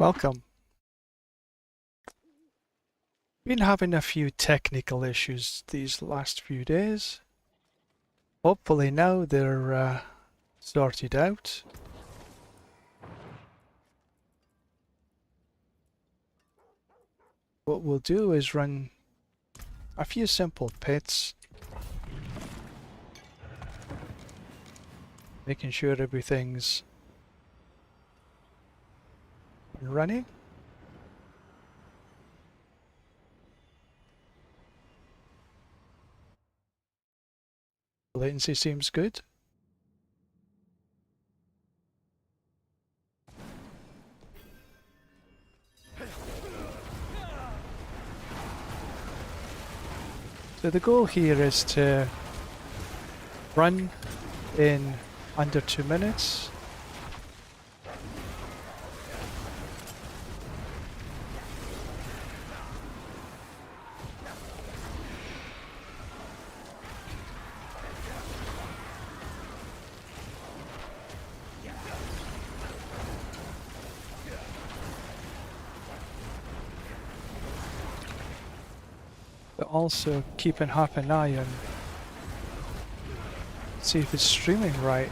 Welcome. Been having a few technical issues these last few days. Hopefully now they're sorted out. What we'll do is run a few simple pits, making sure everything's running. Latency seems good. So the goal here is to run in under 2 minutes. But also keeping half an eye on see if it's streaming right,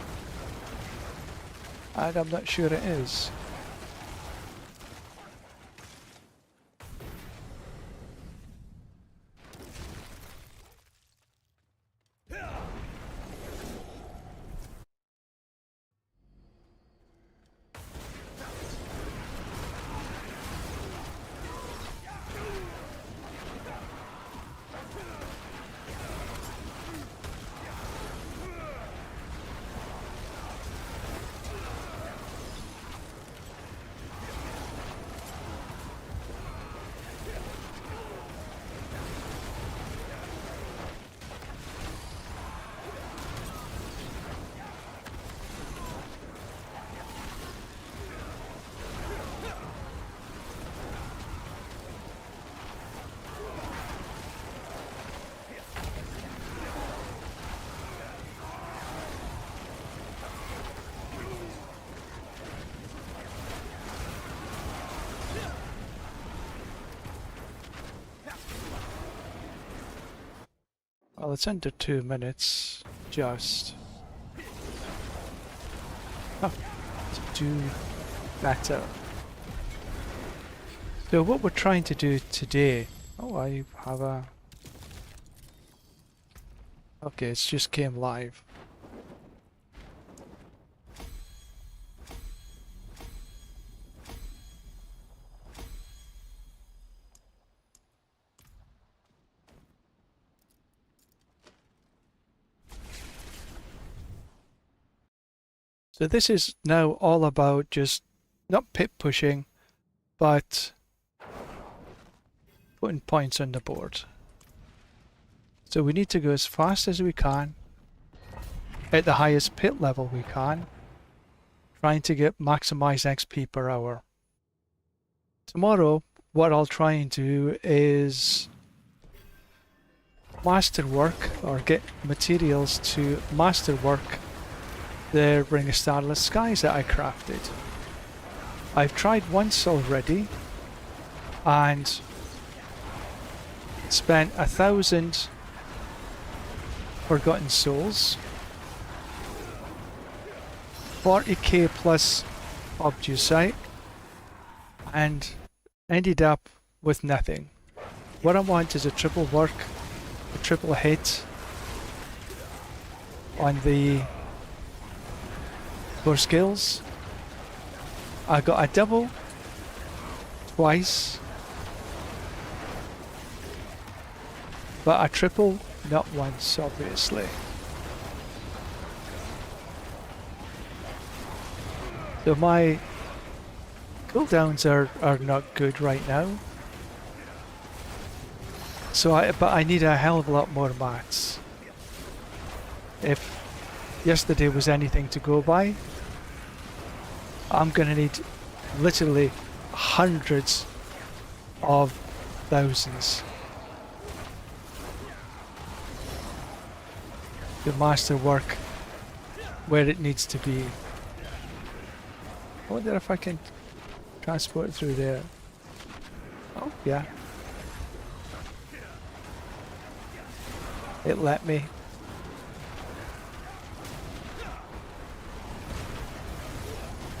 and I'm not sure it is. Well, it's under 2 minutes, just. Have to do better. So what we're trying to do today... Oh, I have a... Okay, it's just came live. So this is now all about just not pit pushing, but putting points on the board. So we need to go as fast as we can, at the highest pit level we can, trying to get maximized XP per hour. Tomorrow, what I'll try and do is masterwork, or get materials to masterwork the Ring of Starless Skies that I crafted. I've tried once already and spent 1,000 Forgotten Souls, 40k plus Obducite, and ended up with nothing. What I want is a triple work, a triple hit on the 4 skills. I got a double twice, but a triple not once, obviously. So my cooldowns are not good right now. So but I need a hell of a lot more mats. If yesterday was anything to go by, I'm gonna need literally hundreds of thousands to master work where it needs to be. I wonder if I can transport through there. Oh, yeah. It let me.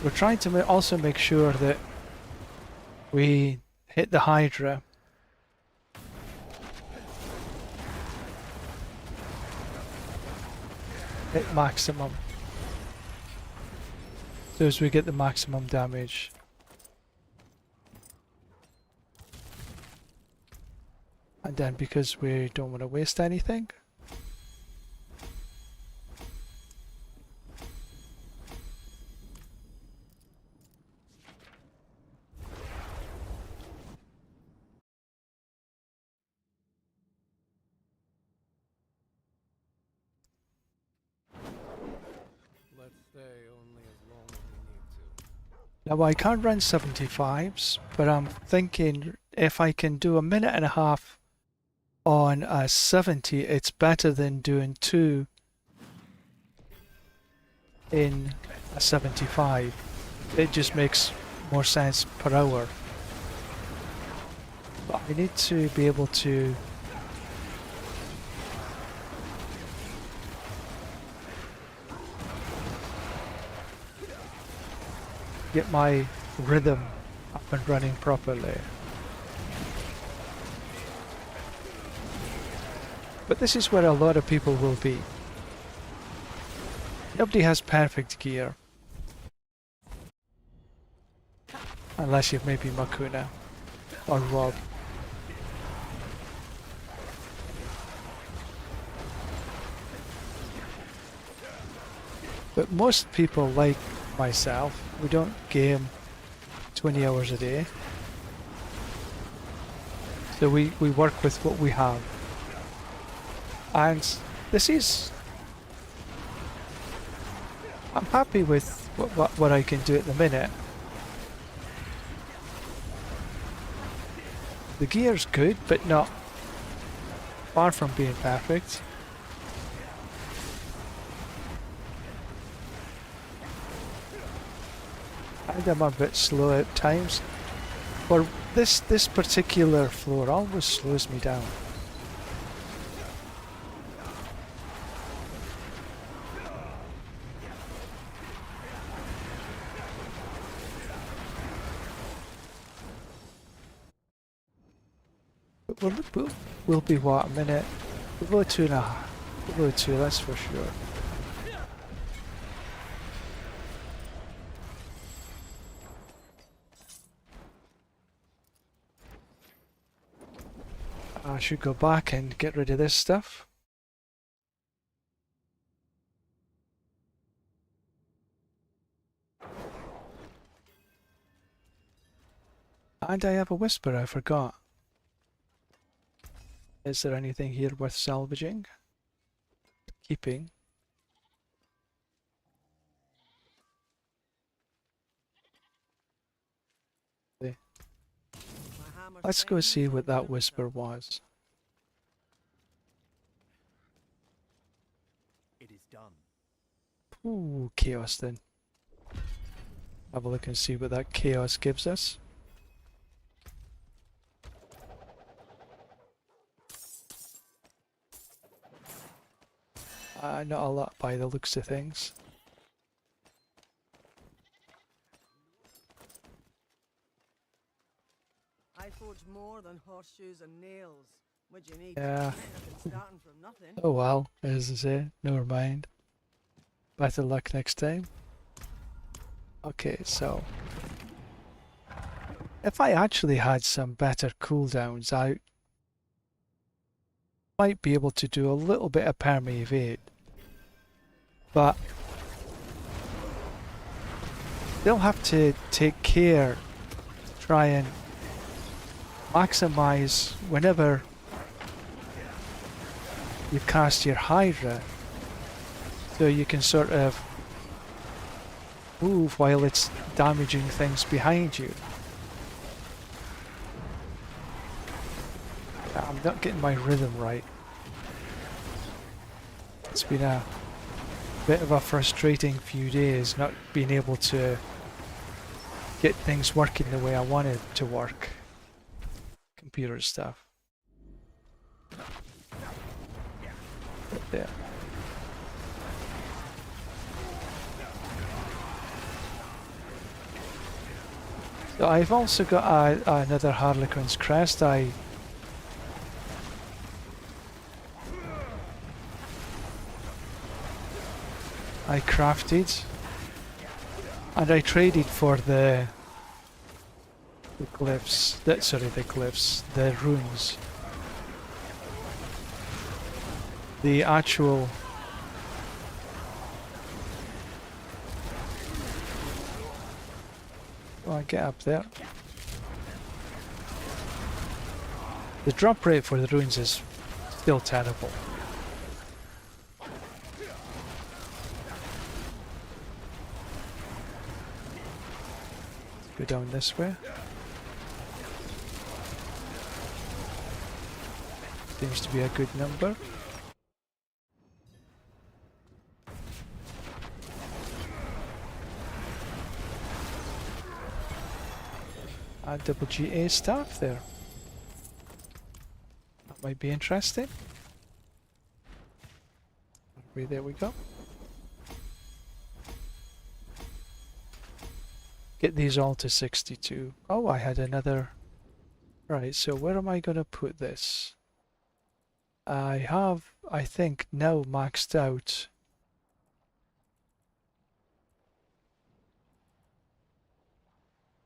We're trying to also make sure that we hit the Hydra. Hit maximum. So as we get the maximum damage. And then because we don't want to waste anything. Let's stay only as long as we need to. Now I can't run 75s, but I'm thinking if I can do a minute and a half on a 70, it's better than doing 2 in a 75. It just makes more sense per hour. But I need to be able to get my rhythm up and running properly. But this is where a lot of people will be. Nobody has perfect gear. Unless you've maybe Makuna or Rob. But most people like myself, we don't game 20 hours a day. So we work with what we have. And this is... I'm happy with what I can do at the minute. The gear's good, but not far from being perfect. And I'm a bit slow at times. Or this particular floor always slows me down. We'll be what, a minute? We'll go 2.5. We'll go 2, that's for sure. I should go back and get rid of this stuff. And I have a whisper, I forgot. Is there anything here worth salvaging? Keeping? Let's go see what that whisper was. It is done. Ooh, chaos then. Have a look and see what that chaos gives us. Not a lot by the looks of things. I forge more than horseshoes and nails. What you need? Yeah. Starting from nothing. Oh well, as I say, never mind. Better luck next time. Okay, so if I actually had some better cooldowns, I might be able to do a little bit of perma evade, but they'll have to take care to try and maximize whenever you cast your Hydra, so you can sort of move while it's damaging things behind you. I'm not getting my rhythm right. It's been a bit of a frustrating few days not being able to get things working the way I want it to work. Computer stuff. Right there. So I've also got another Harlequin's crest. I crafted, and I traded for the glyphs. The runes. The actual I get up there. The drop rate for the runes is still terrible. Go down this way. Seems to be a good number. Double GA staff there. That might be interesting. There we go. Get these all to 62. Oh, I had another. Right, so where am I going to put this? I have, I think, now maxed out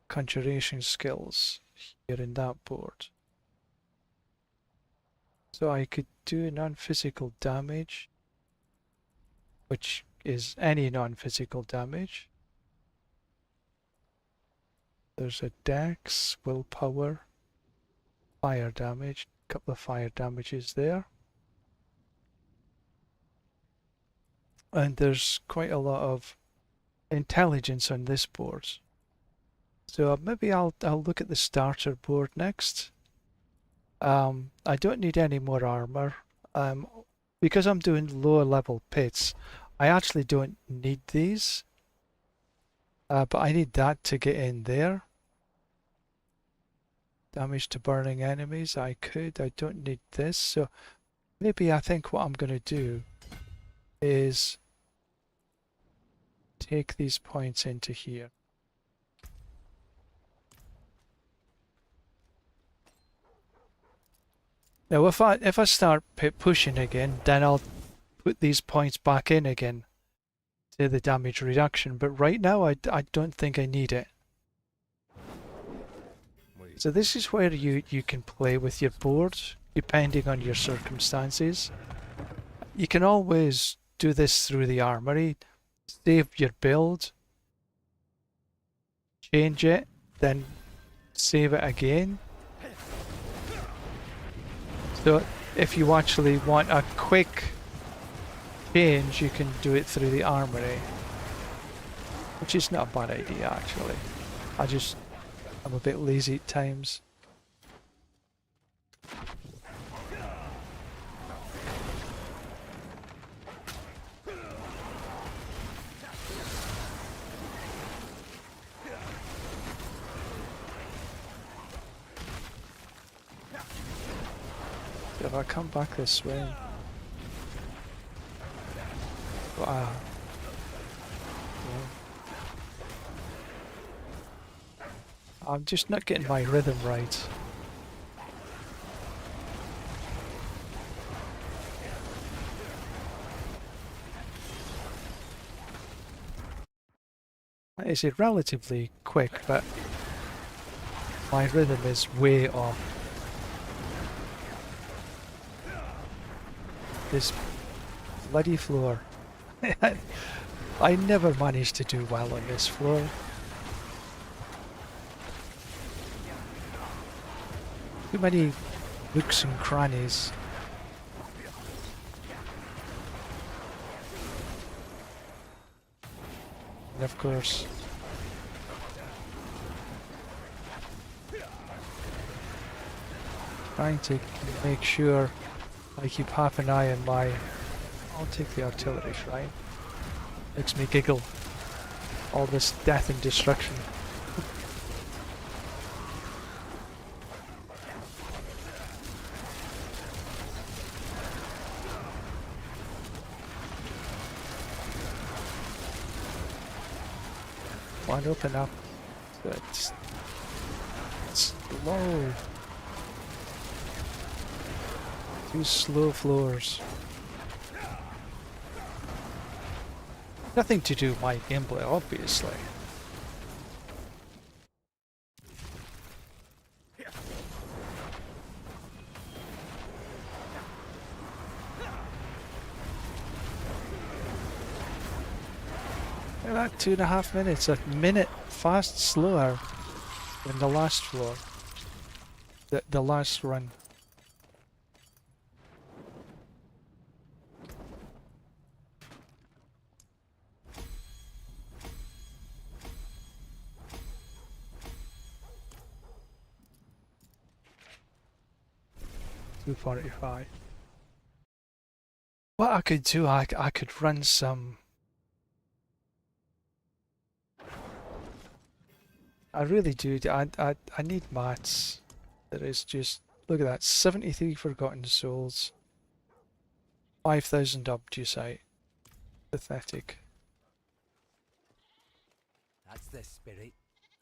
conjuration skills here in that board. So I could do non-physical damage, which is any non-physical damage. There's a dex, willpower, fire damage, a couple of fire damages there. And there's quite a lot of intelligence on this board. So maybe I'll look at the starter board next. I don't need any more armor. Because I'm doing lower level pits, I actually don't need these. But I need that to get in there. Damage to burning enemies, I don't need this. So maybe I think what I'm going to do is take these points into here. Now if I start pushing again, then I'll put these points back in again to the damage reduction, but right now I don't think I need it. So this is where you can play with your board depending on your circumstances. You can always do this through the armory, save your build, change it, then save it again. So if you actually want a quick change, you can do it through the armory, which is not a bad idea actually. I'm a bit lazy at times. If I come back this way. Wow. I'm just not getting my rhythm right. It's relatively quick, but my rhythm is way off. This bloody floor. I never managed to do well on this floor. Too many nooks and crannies. And of course, trying to make sure I keep half an eye on my... I'll take the artillery shrine. Makes me giggle. All this death and destruction. on, open up. It's slow. Two slow floors. Nothing to do with my gameplay, obviously. Look at that, 2.5 minutes, a minute fast slower than the last floor. The last run. $2.45. What I could do, I could run some. I really do. I need mats. There is just, look at that, 73 Forgotten Souls, 5,000 Obducite. Pathetic. That's the spirit.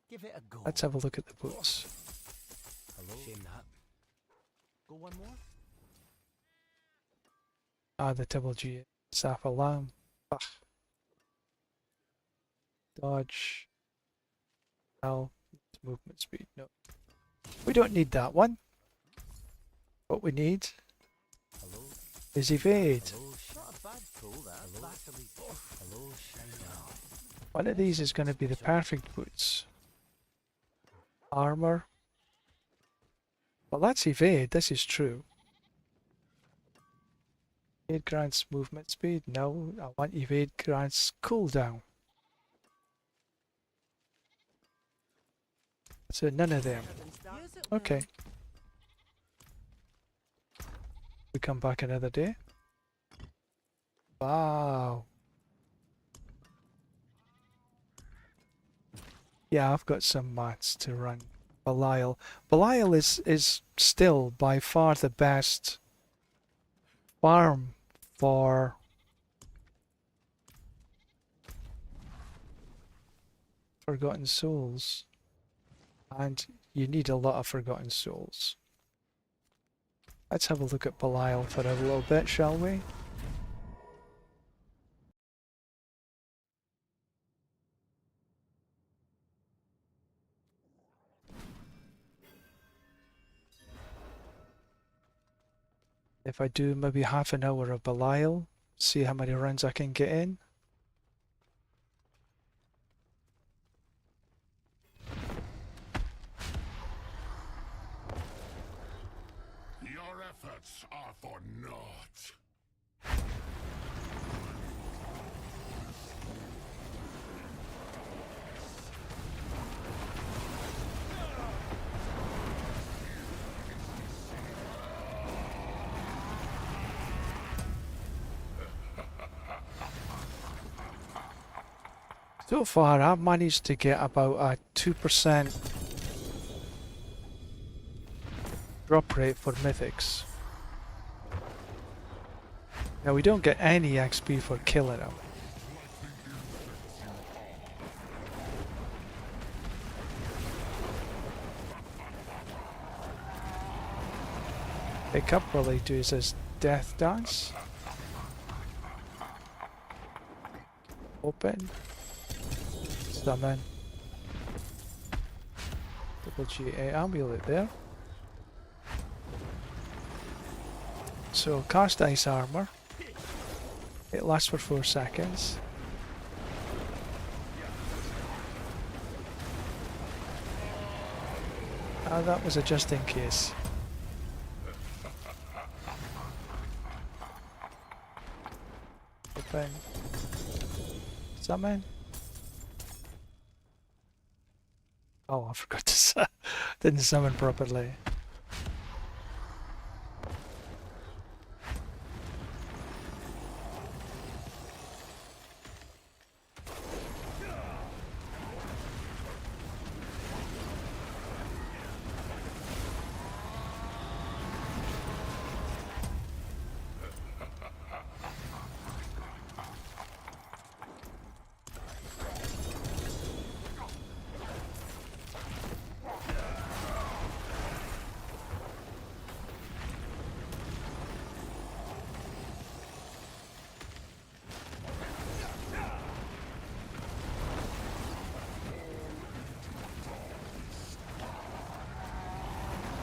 Give it a go. Let's have a look at the boots. Hello. Shame that. Go one more. Ah, the double G. Sap alarm. Ugh. Dodge. L. Movement speed. No. We don't need that one. What we need Hello. is evade. Hello. Not a bad pull there. Hello. Hello. Shine on. One of these is going to be the perfect boots. Armor. Well, that's evade. This is true. Evade grants movement speed. No, I want evade grants cooldown. So none of them. Okay. We come back another day. Wow. Yeah, I've got some mats to run. Belial. Belial is still by far the best farm for Forgotten Souls. And you need a lot of Forgotten Souls. Let's have a look at Belial for a little bit, shall we? If I do maybe half an hour of Belial, see how many runs I can get in. Your efforts are for naught. So far, I've managed to get about a 2% drop rate for mythics. Now, we don't get any XP for killing them. Pick up probably does his death dance. Open. Summon. Double GA amulet there. So cast ice armor. It lasts for 4 seconds. That was a just in case. Open. Summon. Oh, I forgot to didn't summon properly.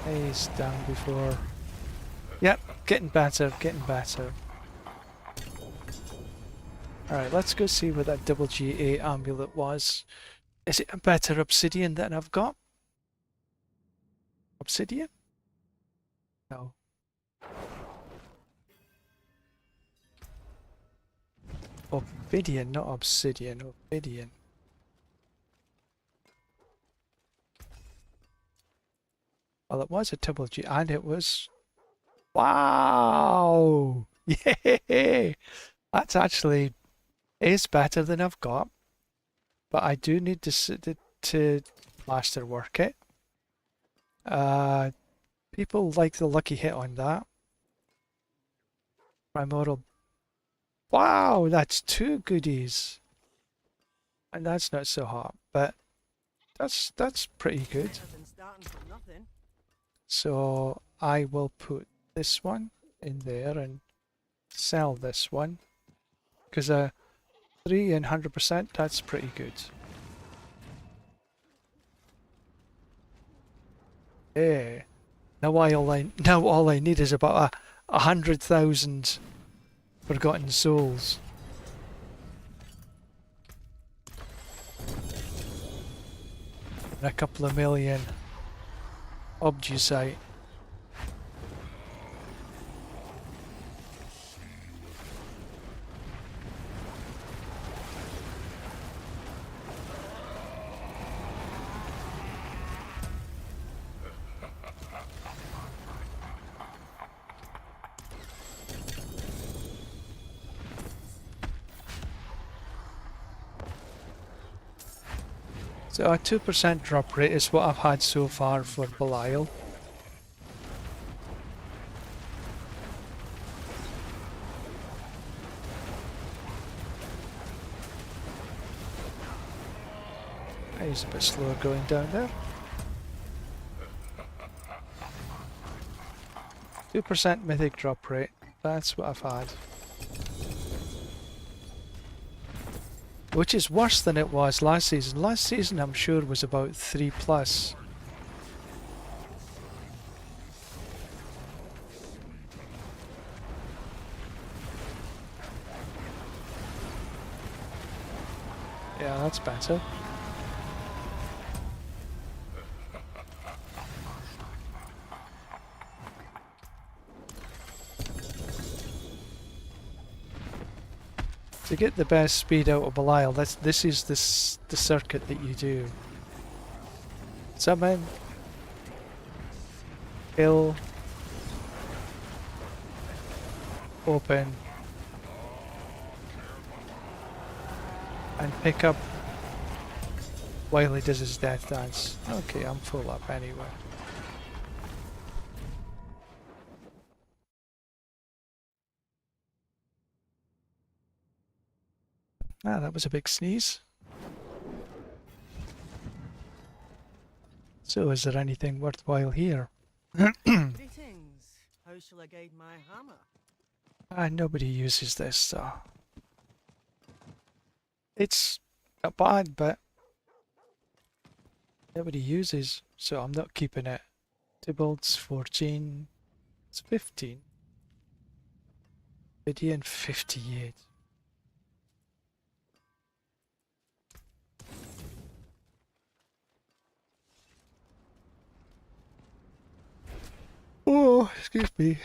He's down before. Yep, getting better, getting better. Alright, let's go see what that double G8 amulet was. Is it a better obsidian than I've got? Obsidian? No. Obsidian, not obsidian, obsidian. Well, it was a double G, and it was... Wow! Yay! That's actually is better than I've got, but I do need to masterwork it. People like the lucky hit on that. Primordial. Wow, that's 2 goodies, and that's not so hot, but that's pretty good. Better than starting from nothing. So I will put this one in there and sell this one, because 3 and 100%, that's pretty good. Yeah. Now all I need is about 100,000 forgotten souls. And a couple of million Obducite. So a 2% drop rate is what I've had so far for Belial. He's a bit slower going down there. 2% mythic drop rate, that's what I've had. Which is worse than it was last season. Last season I'm sure was about 3+. Yeah, that's better. To get the best speed out of Belial, this is the circuit that you do. Summon, kill, open, and pick up while he does his death dance. Okay, I'm full up anyway. Ah, that was a big sneeze. So is there anything worthwhile here? Greetings. How shall I guide my hammer? Ah, nobody uses this, so... It's not bad, but... nobody uses, so I'm not keeping it. Tibalt's 14... it's 15. Vidian 58. Oh, excuse me.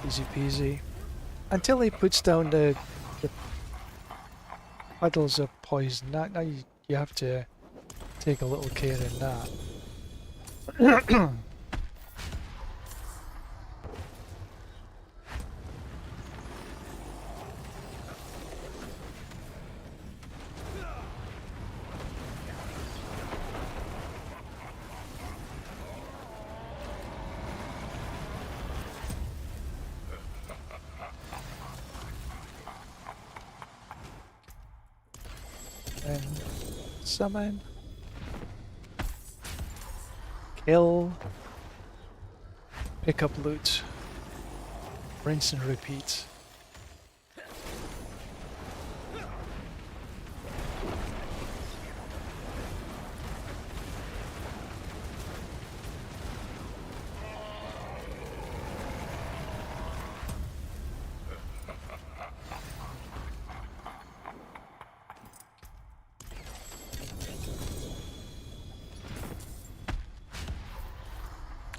Easy peasy. Until he puts down the puddles of poison. Now you have to take a little care in that. Summon. Kill. Pick up loot. Rinse and repeat.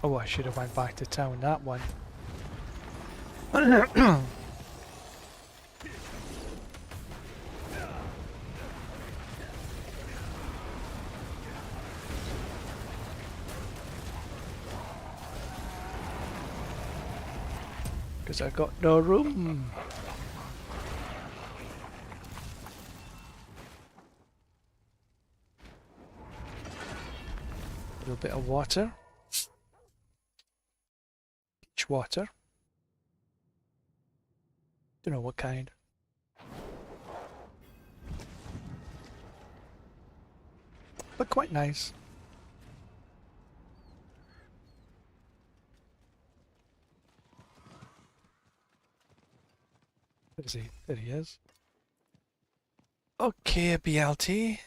Oh, I should have went back to town that one. Because I got no room. A little bit of water. Beach water. Don't know what kind. But quite nice. Where is he? There he is. Okay, a BLT.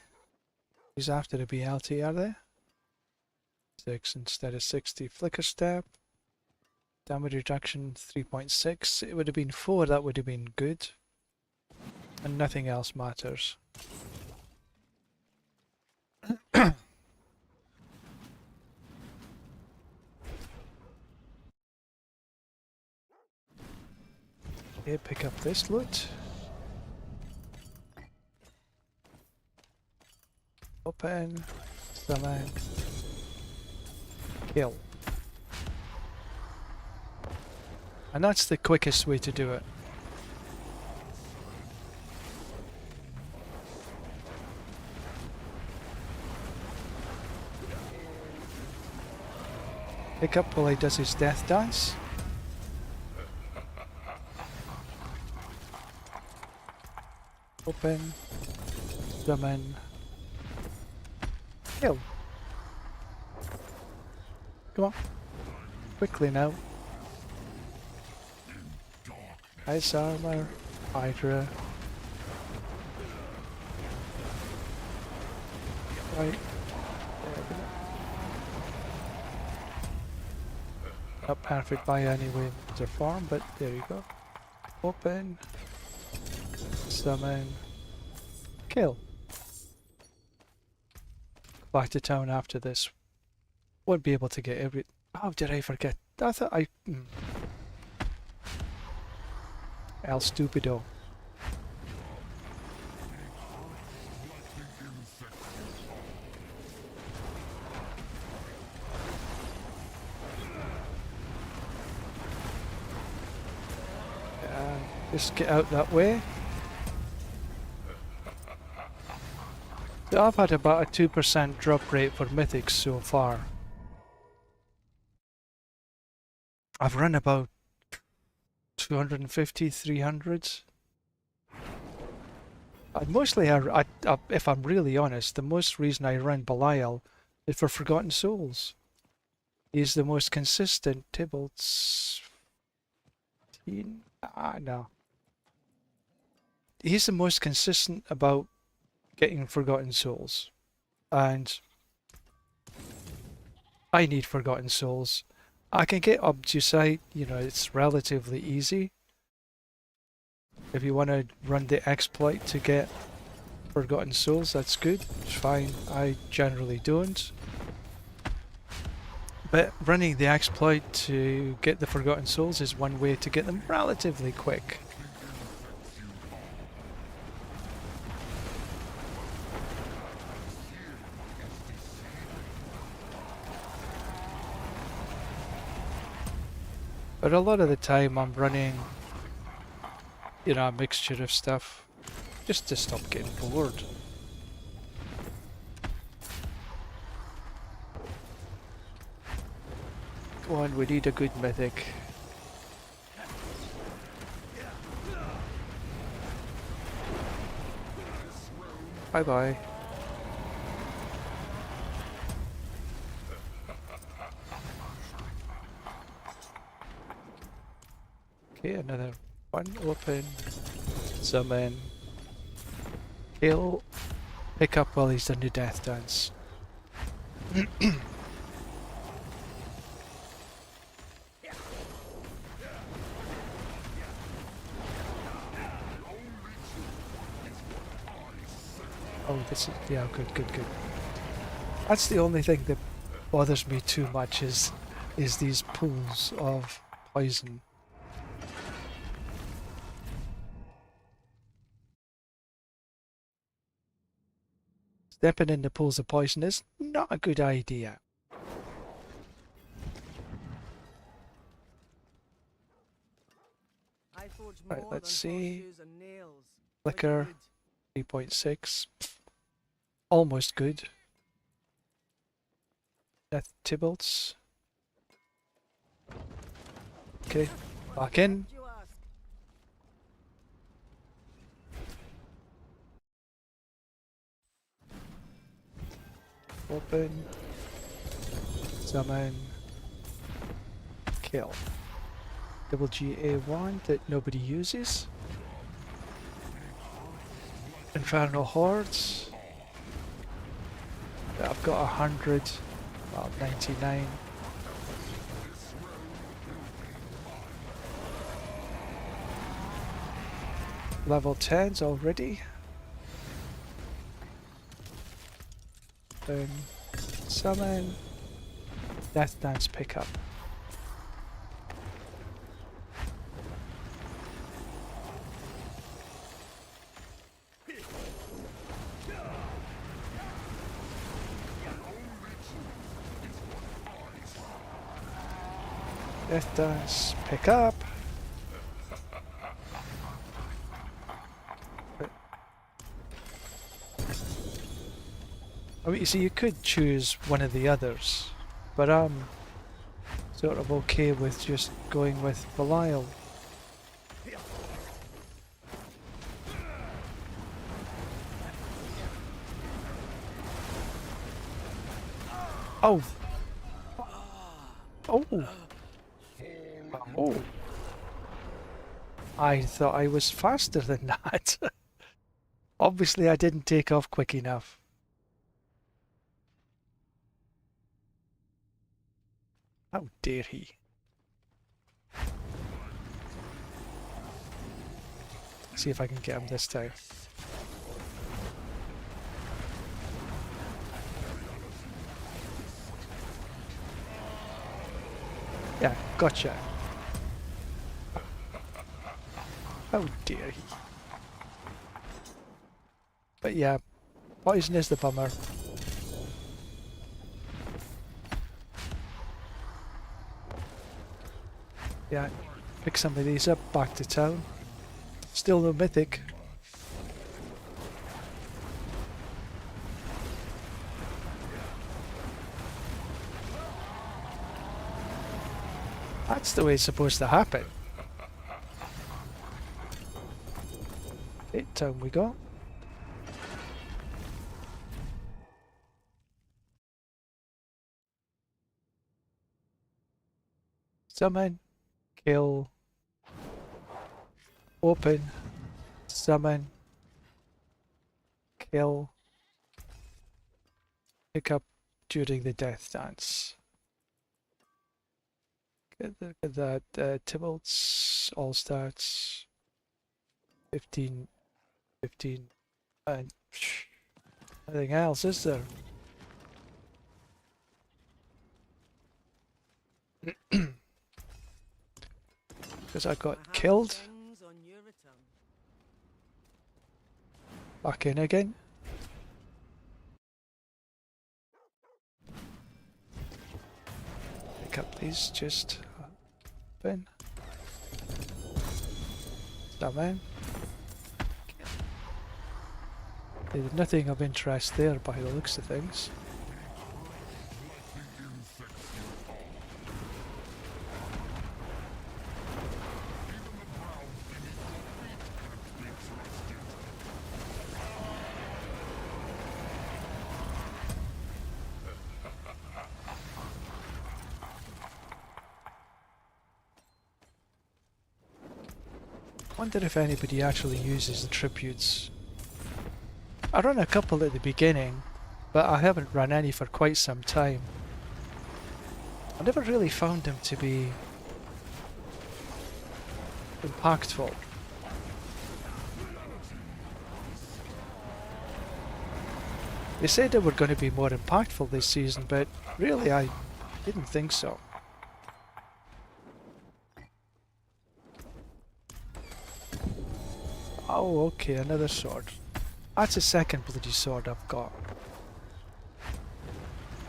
Who's after the BLT, are they? 6 instead of 60. Flicker step. Damage reduction 3.6. It would have been 4, that would have been good. And nothing else matters. Okay, pick up this loot. Open. Summon. Kill. And that's the quickest way to do it. Pick up while he does his death dance. Open. Summon. Kill. Come on. Quickly now. Ice armor. Hydra. Right. Not perfect by any way or form, but there you go. Open. Summon. Kill. Back to town after this. Won't be able to get every... Oh, did I forget? I thought I... El Stupido. Just get out that way. So I've had about a 2% drop rate for mythics so far. I've run about 250, 300. Mostly, if I'm really honest, the most reason I run Belial is for Forgotten Souls. He's the most consistent. Tybalt's... no. He's the most consistent about getting Forgotten Souls. And I need Forgotten Souls. I can get Obducite, you know, it's relatively easy. If you want to run the exploit to get Forgotten Souls, that's good. It's fine. I generally don't. But running the exploit to get the Forgotten Souls is one way to get them relatively quick. But a lot of the time I'm running, you know, a mixture of stuff just to stop getting bored. Come on, we need a good mythic. Bye bye. Okay, another one. Open. Summon. Kill. Pick up while he's done the death dance. Oh, this is, yeah, good, good, good. That's the only thing that bothers me too much is these pools of poison. Stepping in the pools of poison is not a good idea. I forge Right, more let's than see. horseshoes and nails. Flicker, Pretty 3.6. Almost good. Death Tybalt's. Okay, good. back in. You ask. Open. Summon. Kill. Double GA1 that nobody uses. Infernal Hordes. I've got 100. Well, 99. Level 10s already. Then summon. Death Dance pickup. Death Dance pickup. I mean, you see, you could choose one of the others, but I'm sort of okay with just going with Belial. Oh! Oh! Oh! I thought I was faster than that. Obviously I didn't take off quick enough. How dare he? See if I can get him this time. Yeah, gotcha. How dare he? But yeah, poison is the bummer. Yeah, pick some of these up, back to town. Still no mythic. That's the way it's supposed to happen. Okay, town we go. Summon, kill, open, summon, kill, pick up during the death dance. Get that, Tybalt's all stats, 15, 15, and nothing else, is there? Because I got killed. On your return. Back in again. Pick up these, just open. Summon. There's nothing of interest there by the looks of things. Wonder if anybody actually uses the tributes. I run a couple at the beginning, but I haven't run any for quite some time. I never really found them to be impactful. They said they were going to be more impactful this season, but really I didn't think so. Oh, okay, another sword. That's the second bloody sword I've got.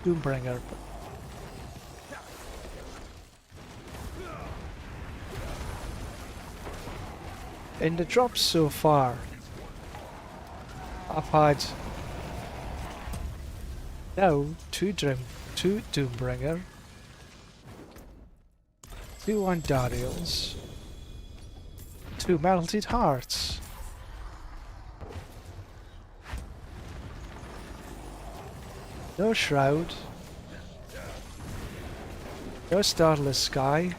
Doombringer. In the drops so far, I've had now two Doombringer, 2 Andariels, 2 Melted Hearts. No Shroud. No Starless Sky.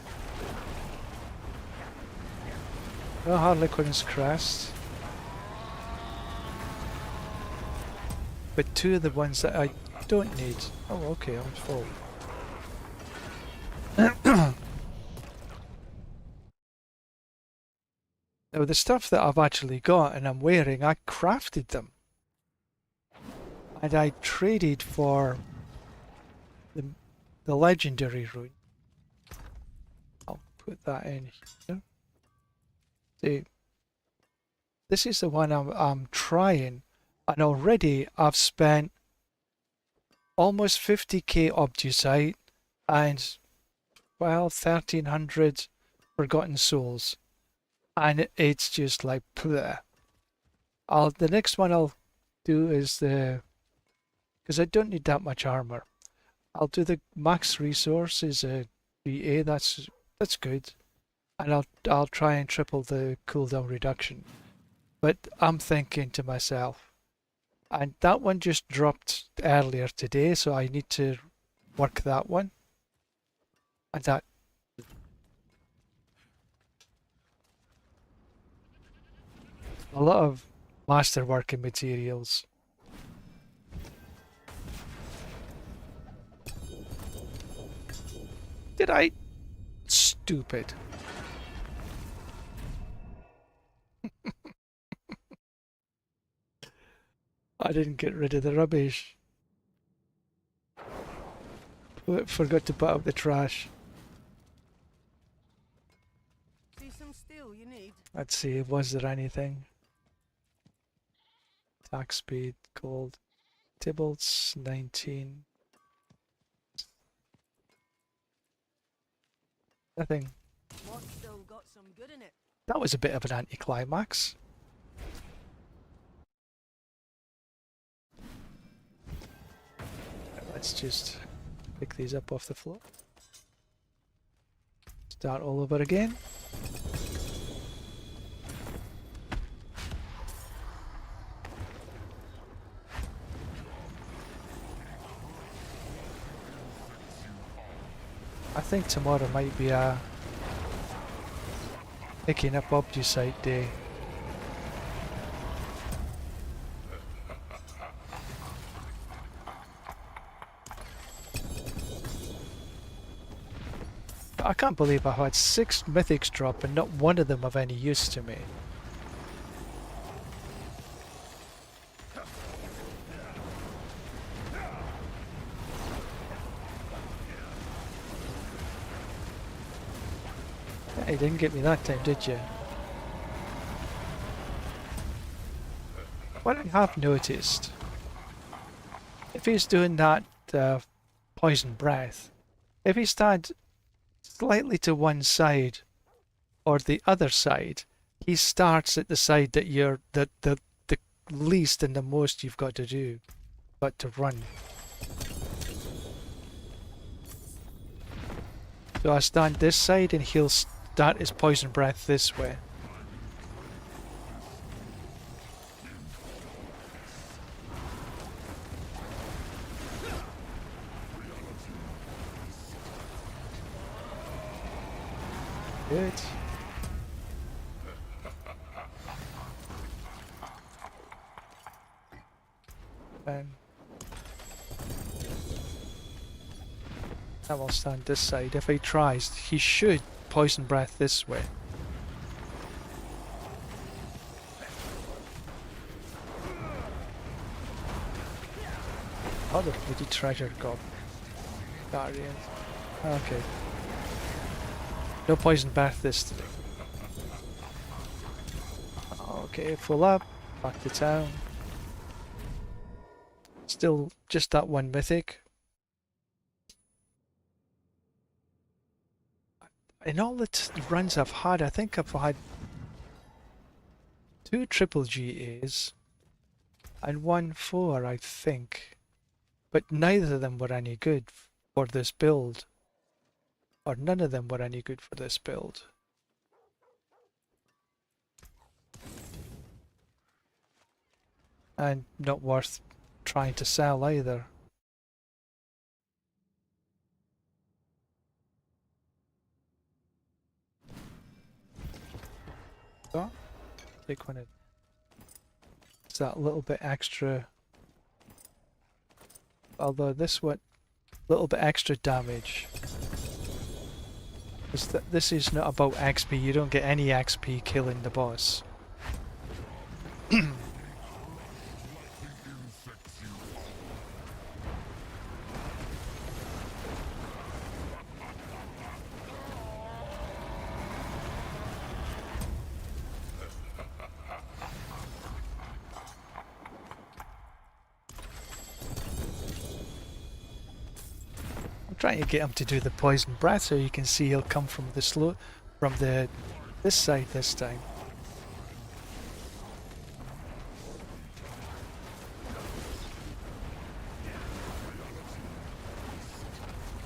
No Harlequin's Crest. But 2 of the ones that I don't need. Oh, okay, I'm full. Now the stuff that I've actually got and I'm wearing, I crafted them. And I traded for the legendary rune. I'll put that in here. See, this is the one I'm trying, and already I've spent almost 50k Obducite and well 1300 Forgotten Souls, and it's just like bleh. The next one I'll do is because I don't need that much armor. I'll do the max resources 3A. That's good, and I'll try and triple the cooldown reduction. But I'm thinking to myself, and that one just dropped earlier today, so I need to work that one. And that a lot of masterworking materials. Did I? Stupid. I didn't get rid of the rubbish. Forgot to put out the trash. See some steel you need? Let's see, was there anything? Attack speed, gold. Tibalt's 19. Nothing. What's still got some good in it? That was a bit of an anticlimax. Let's just pick these up off the floor. Start all over again. I think tomorrow might be a picking up Obducite day. I can't believe I've had 6 mythics drop and not one of them of any use to me. Yeah, you didn't get me that time, did you? What I have noticed, if he's doing that poison breath, if he stands slightly to one side or the other side, he starts at the side that you're the least and the most you've got to do, but to run. So I stand this side and he'll start his poison breath this way. Good. And I will stand this side. If he tries, he should poison breath this way. Oh, the bloody treasure guardian. Okay. No poison breath this time. Okay, full up. Back to town. Still just that one mythic. In all the runs I've had, I think I've had 2 triple GAs and 1 4, I think. But neither of them were any good for this build. Or none of them were any good for this build. And not worth trying to sell either. So, take one of. It's that little bit extra. Although this one, little bit extra damage. This is not about XP. You don't get any XP killing the boss. Trying to get him to do the poison breath so you can see he'll come from the this side this time.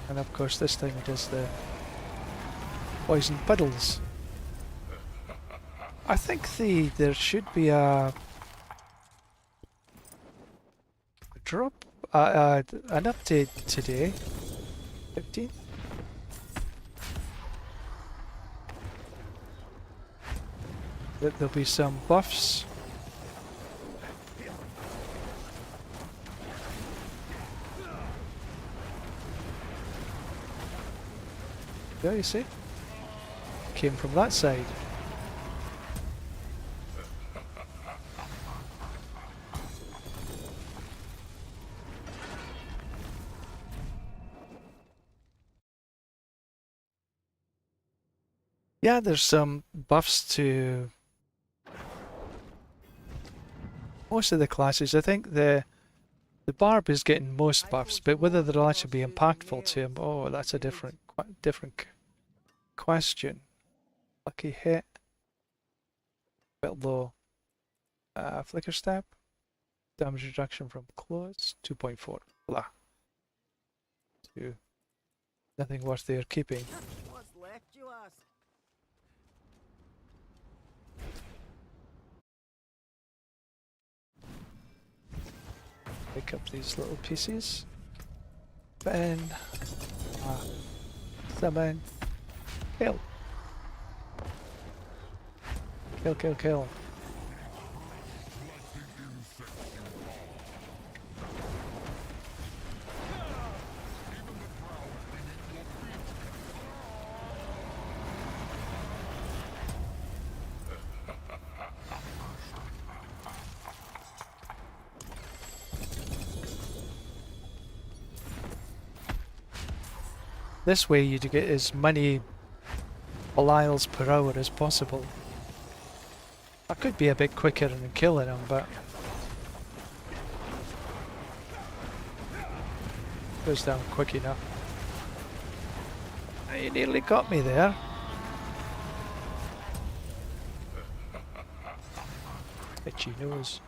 And of course this time he does the poison puddles. I think there should be a drop an update today. 15th? There'll be some buffs. Yeah, you see? Came from that side. Yeah, there's some buffs to most of the classes. I think the barb is getting most buffs, but whether they'll actually be impactful to him, oh, that's a different question. Lucky hit, bit low. Flicker step, damage reduction from close, 2.4. Blah. 2. Nothing worth their keeping. What's left, you ask? Pick up these little pieces. Ben. Summon. Kill. Kill, kill, kill. This way you get as many Belials per hour as possible. I could be a bit quicker in killing them, but goes down quick enough. You nearly got me there. Itchy nose.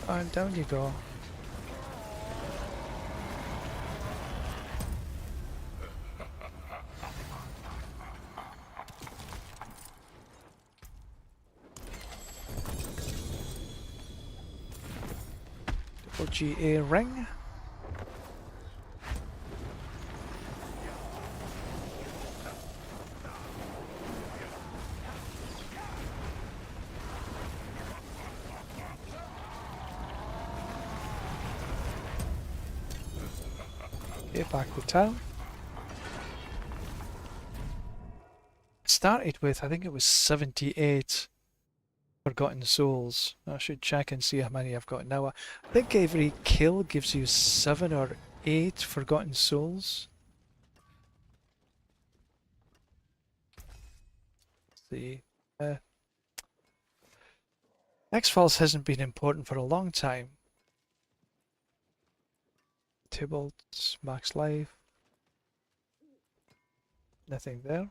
And down you go. Double GA ring. Okay, back to town. Started with, I think it was 78 Forgotten Souls. I should check and see how many I've got now. I think every kill gives you 7 or 8 Forgotten Souls. Let's see. X-Files hasn't been important for a long time. Tybalt, max life. Nothing there.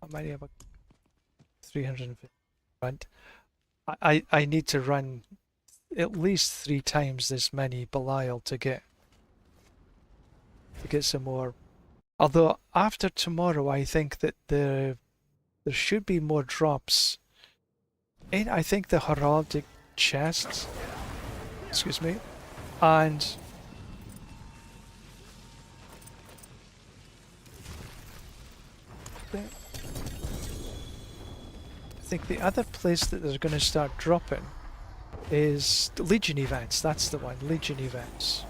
How many have I? 350 front. I need to run at least 3 times this many Belial to get some more. Although after tomorrow I think that there should be more drops. And I think the heraldic chests, excuse me, and I think the other place that they're going to start dropping is the Legion events. That's the one, Legion events.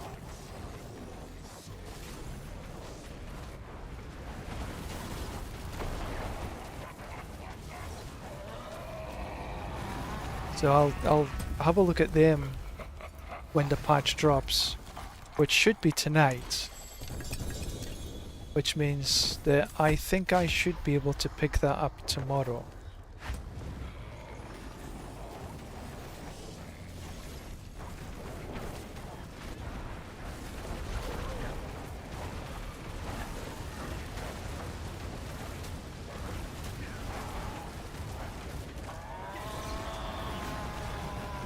So I'll have a look at them when the patch drops, which should be tonight. Which means that I think I should be able to pick that up tomorrow.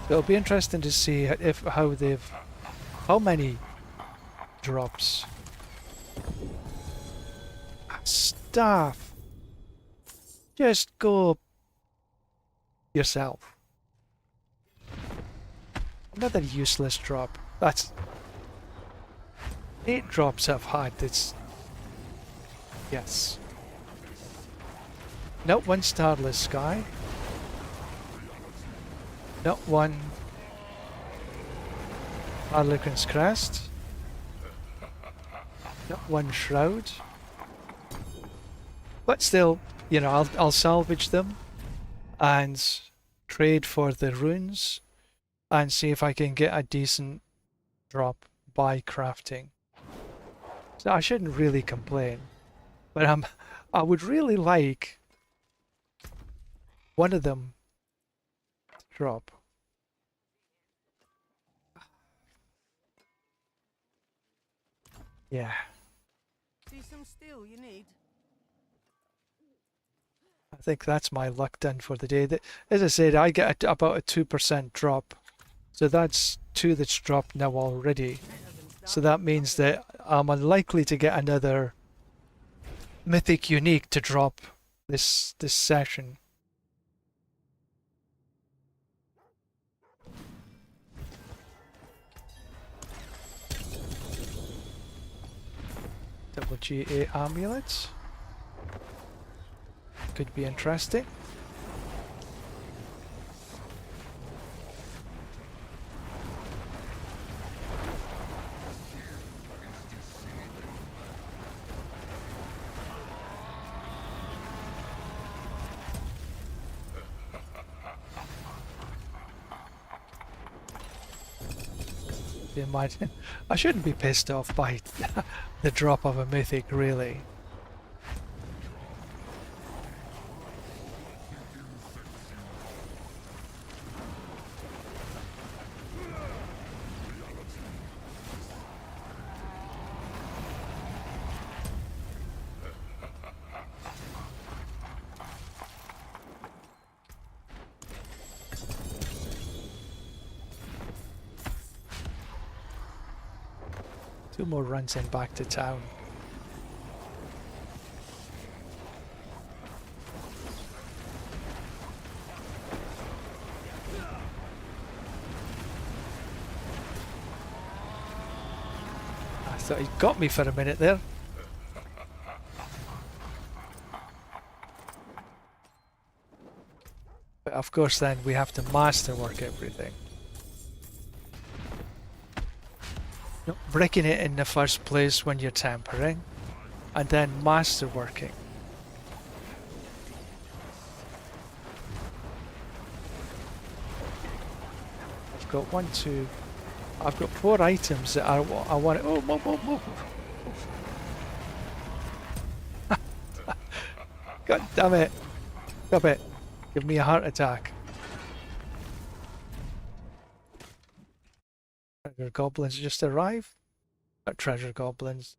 It'll be interesting to see how many drops. Staff. Just go yourself. Another useless drop. That's 8 drops I've had. It's yes. Not one starless sky. Not one Harlequin's Crest. Not one Shroud. But still, you know, I'll salvage them and trade for the runes and see if I can get a decent drop by crafting. So I shouldn't really complain. But I would really like one of them drop. Yeah. See some steel you need? I think that's my luck done for the day. As I said, I get about a 2% drop. So that's 2 that's dropped now already. So that means that I'm unlikely to get another Mythic Unique to drop this session. Double GA amulets. Could be interesting. Imagine. I shouldn't be pissed off by the drop of a mythic, really. Two more runs and back to town. Thought he got me for a minute there. But of course then we have to masterwork everything. No, breaking it in the first place when you're tampering, and then masterworking. I've got I've got 4 items that I want to... Oh, move, move, move. God damn it. Stop it. Give me a heart attack. Treasure goblins just arrived. Not treasure goblins.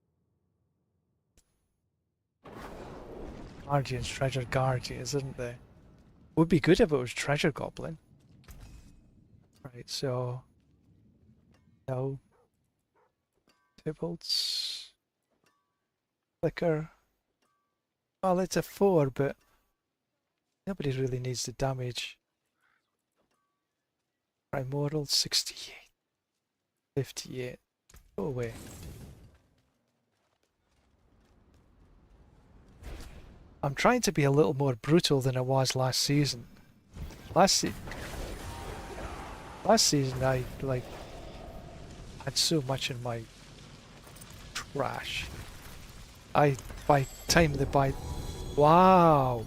Guardians, treasure guardians, isn't they? Would be good if it was treasure goblin. Right, so... No. Tybalt. Flicker. Well, it's a 4, but nobody really needs the damage. Primordial 68. 58. Go away. I'm trying to be a little more brutal than I was last season. Last season I had so much in my trash. By time the buy. Wow,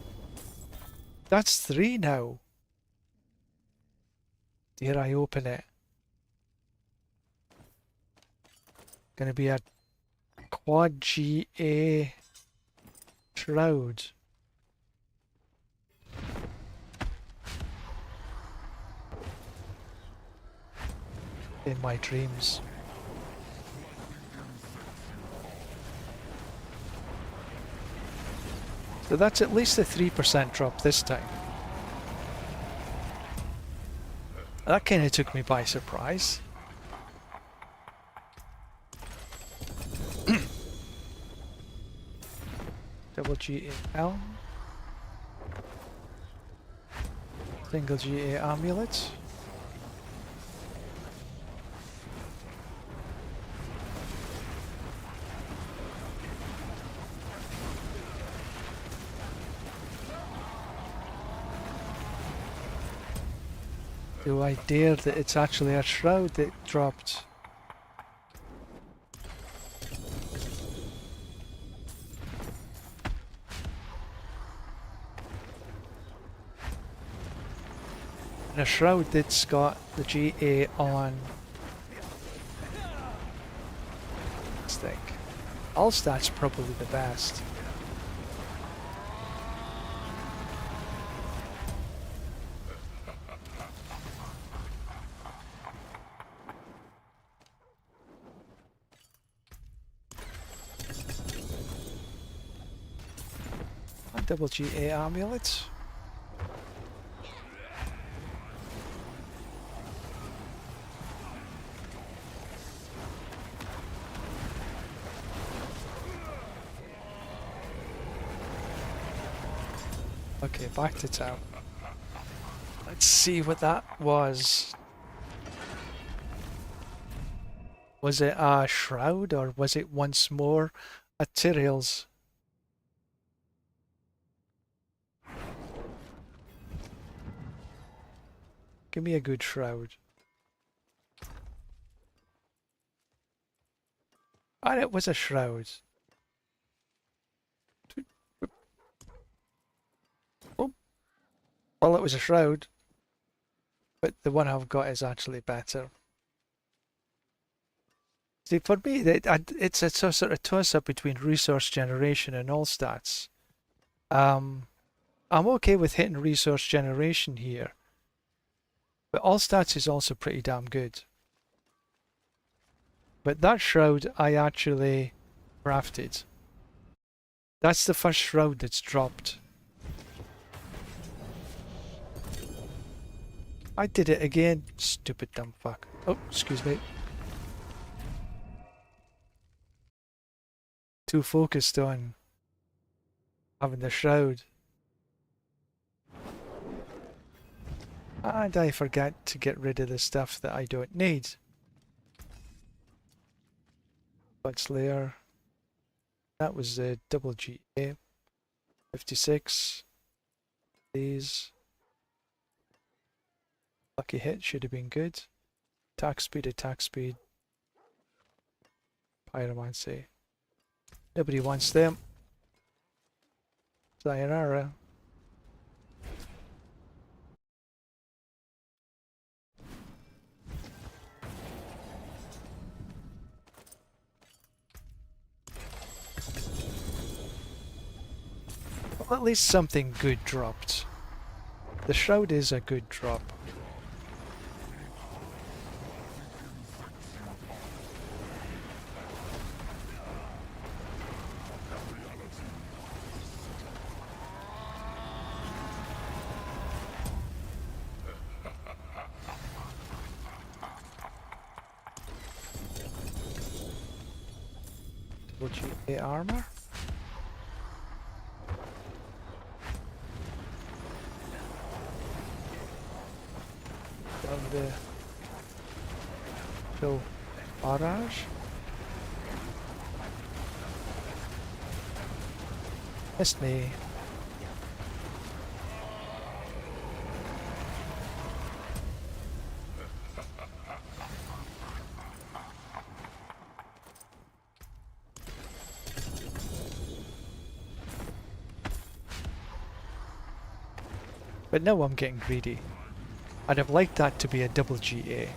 that's 3 now. Dare I open it? Gonna be a quad GA shroud. In my dreams. So that's at least a 3% drop this time. That kind of took me by surprise. Double GA single GA amulet. Do I dare that it's actually a shroud that dropped? And a shroud that's got the GA on. Let's think. All stats probably the best. Double GA amulet. Okay, back to town. Let's see what that was. Was it a shroud or was it once more a Tyrell's? Give me a good shroud. And it was a shroud. Oh. Well, it was a shroud. But the one I've got is actually better. See, for me, it's a sort of toss-up between resource generation and all stats. I'm okay with hitting resource generation here. But all stats is also pretty damn good. But that shroud I actually crafted. That's the first shroud that's dropped. I did it again. Stupid dumb fuck. Oh, excuse me. Too focused on having the shroud. And I forget to get rid of the stuff that I don't need. Slayer. That was the double GA. 56. These. Lucky hit should have been good. Attack speed. Pyromancy. Nobody wants them. Sayonara. Well, at least something good dropped. The Shroud is a good drop. Double GA armor. Down the full barrage. Missed me. But now I'm getting greedy. I'd have liked that to be a double GA.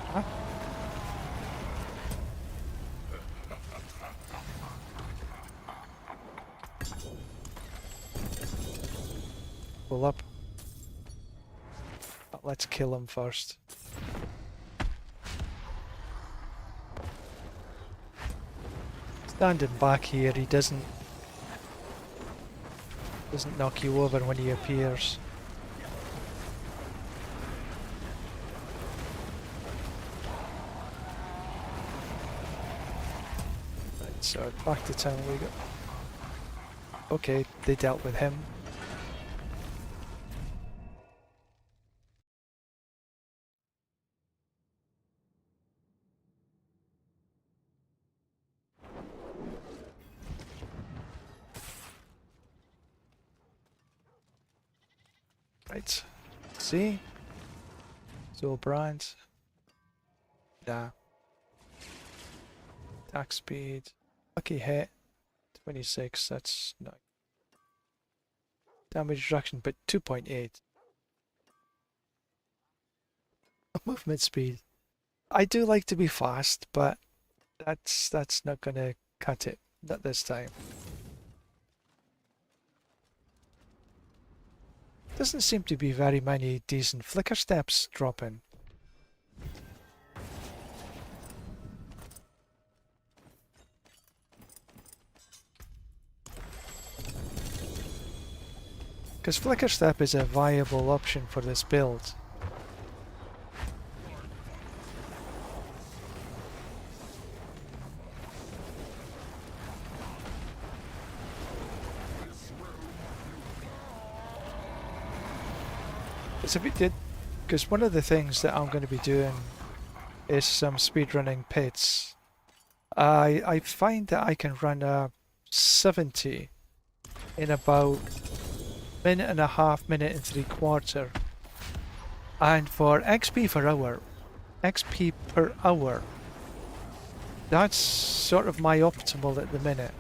Huh? Pull up. But let's kill him first. Standing back here, he doesn't knock you over when he appears. Right, so back to town we go. Okay, they dealt with him. Right, see? Soul Brand. Nah. Attack speed. Lucky hit. 26, that's not. Damage reduction, but 2.8. Movement speed. I do like to be fast, but that's not gonna cut it. Not this time. Doesn't seem to be very many decent flicker steps dropping. Because flicker step is a viable option for this build. It's a bit, because one of the things that I'm going to be doing is some speedrunning pits. I find that I can run a 70 in about minute and a half, minute and 3/4. And for XP per hour, that's sort of my optimal at the minute.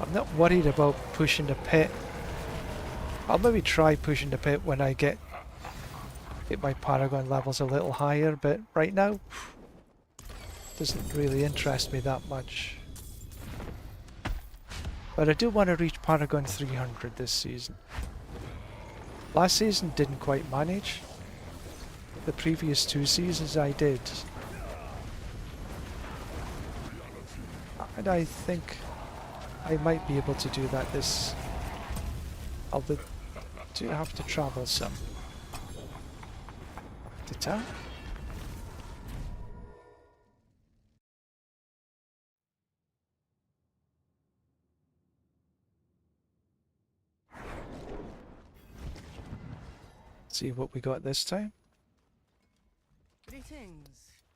I'm not worried about pushing the pit. I'll maybe try pushing the pit when I get my Paragon levels a little higher, but right now doesn't really interest me that much. But I do want to reach Paragon 300 this season. Last season didn't quite manage. The previous 2 seasons I did. And I think I might be able to do that this. I'll do have to travel some. To town? See what we got this time. Greetings.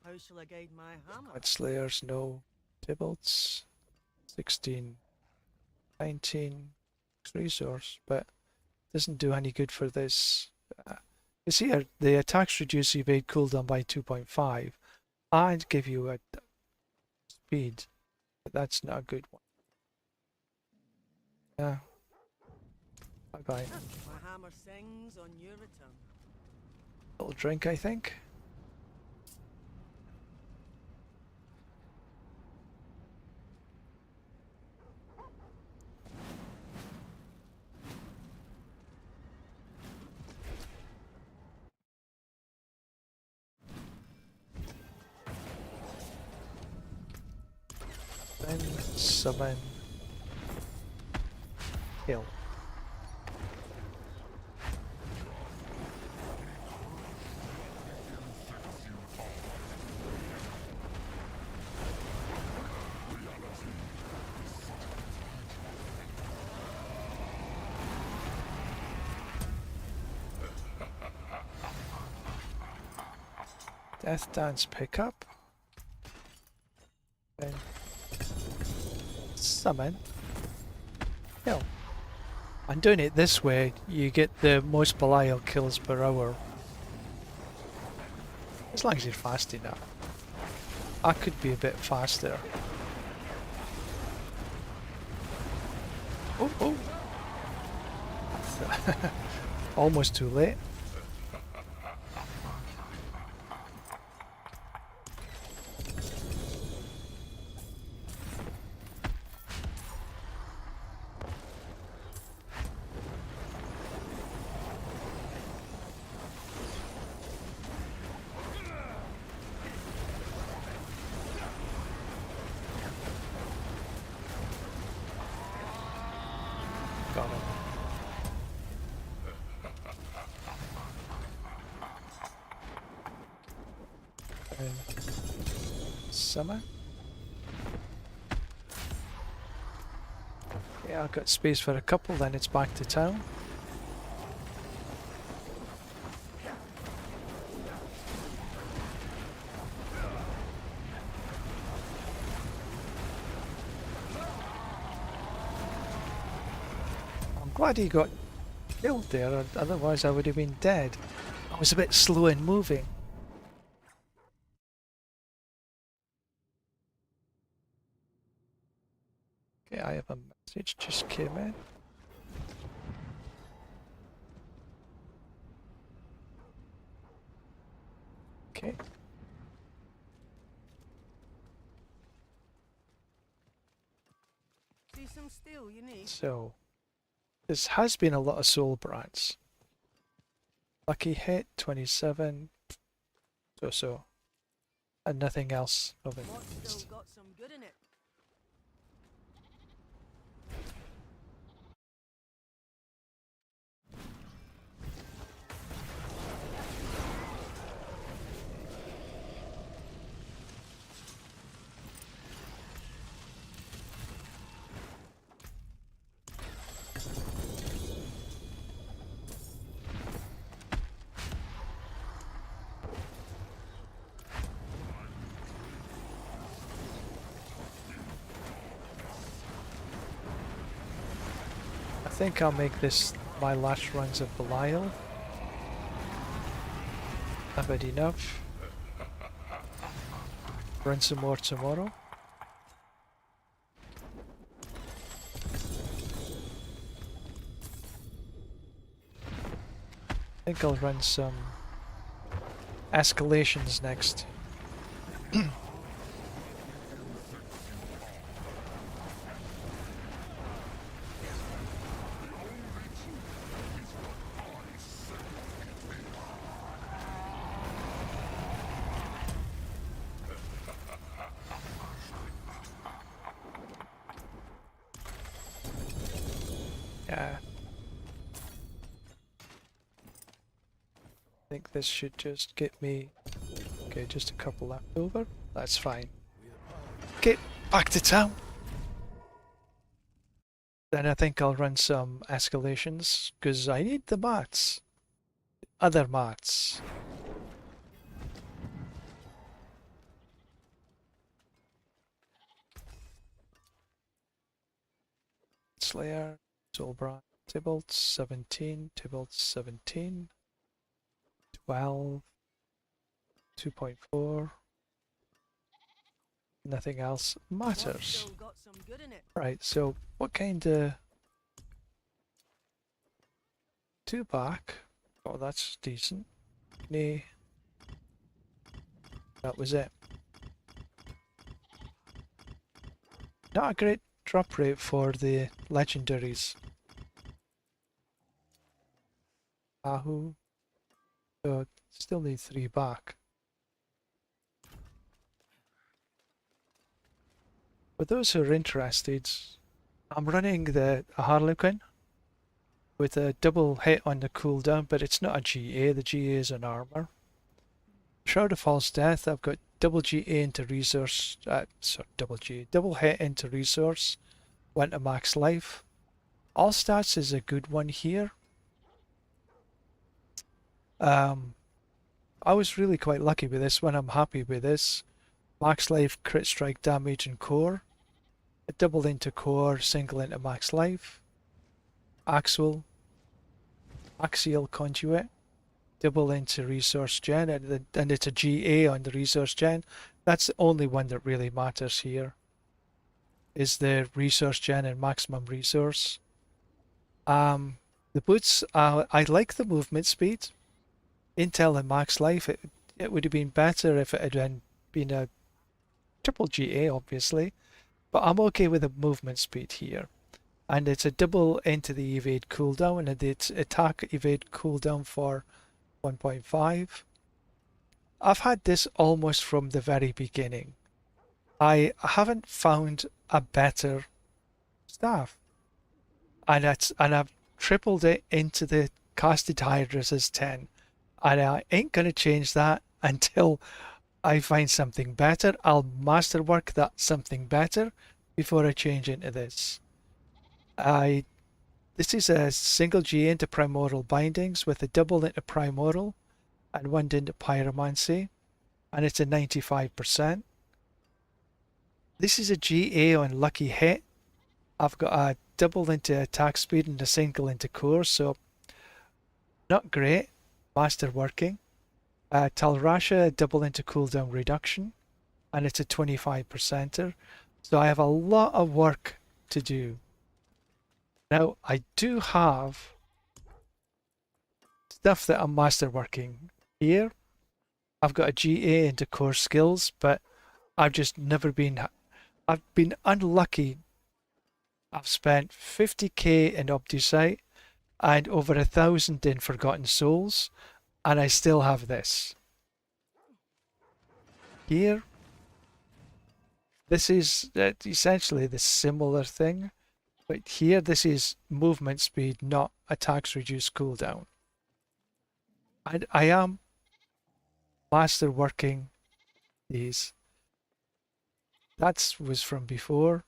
How shall I guide my hammer? God Slayers, no. Tybalts. 16. 19. Resource, but doesn't do any good for this. You see here, the attacks reduce evade cooldown by 2.5 and give you a speed, but that's not a good one. Yeah. Bye-bye. My hammer sings on your return. Little drink, I think. Then summon Hill. Death Dance pickup. Then summon Hill. And doing it this way, you get the most Belial kills per hour. As long as you're fast enough. I could be a bit faster. Oh, oh. Almost too late. Got him. Summer. Yeah, I've got space for a couple, then it's back to town. I'm glad he got killed there, otherwise I would have been dead. I was a bit slow in moving. Okay, I have a message just came in. Okay. See some steel you need? So, this has been a lot of soul brands. Lucky hit, 27. So. And nothing else of it. What's still got some good in it? I think I'll make this my last runs of Belial. I've had enough. Run some more tomorrow. I think I'll run some escalations next. Yeah. I think this should just get me... Okay, just a couple left over. That's fine. Okay, back to town. Then I think I'll run some escalations, because I need the mats. other mats. Slayer, Soulbrand, Tybalt 17, Tybalt 17, 12, 2.4. Nothing else matters. Still got some good in it. Right, so what kind of 2 back? Oh, that's decent. Nay, that was it. Not a great drop rate for the legendaries. Ahu. So still need 3 back. For those who are interested, I'm running a Harlequin with a double hit on the cooldown, but it's not a GA. The GA is an armor. Shroud of False Death, I've got double GA into resource, double hit into resource, went to max life. All stats is a good one here. I was really quite lucky with this one. I'm happy with this. Max life, crit strike damage and core. A double into core, single into max life. Axial conduit. Double into resource gen, and it's a GA on the resource gen. That's the only one that really matters here. Is the resource gen and maximum resource. The boots, I like the movement speed. Intel and max life, it would have been better if it had been a triple GA, obviously. But I'm okay with the movement speed here. And it's a double into the evade cooldown, and it's attack evade cooldown for 1.5. I've had this almost from the very beginning. I haven't found a better staff. And I've tripled it into the casted Hydras as 10. And I ain't going to change that until I find something better. I'll masterwork that something better before I change into this. This is a single G into Primordial Bindings with a double into Primordial and one into Pyromancy, and it's a 95%. This is a GA on Lucky Hit. I've got a double into attack speed and a single into core, so not great. Masterworking. Talrasha, double into cooldown reduction, and it's a 25%er. So I have a lot of work to do. Now, I do have stuff that I'm masterworking here. I've got a GA into core skills, but I've just never been... I've been unlucky. I've spent 50k in Obducite and over 1,000 in Forgotten Souls, and I still have this. Here, this is essentially the similar thing, but here this is movement speed, not attacks reduced cooldown. And I am masterworking these. That was from before,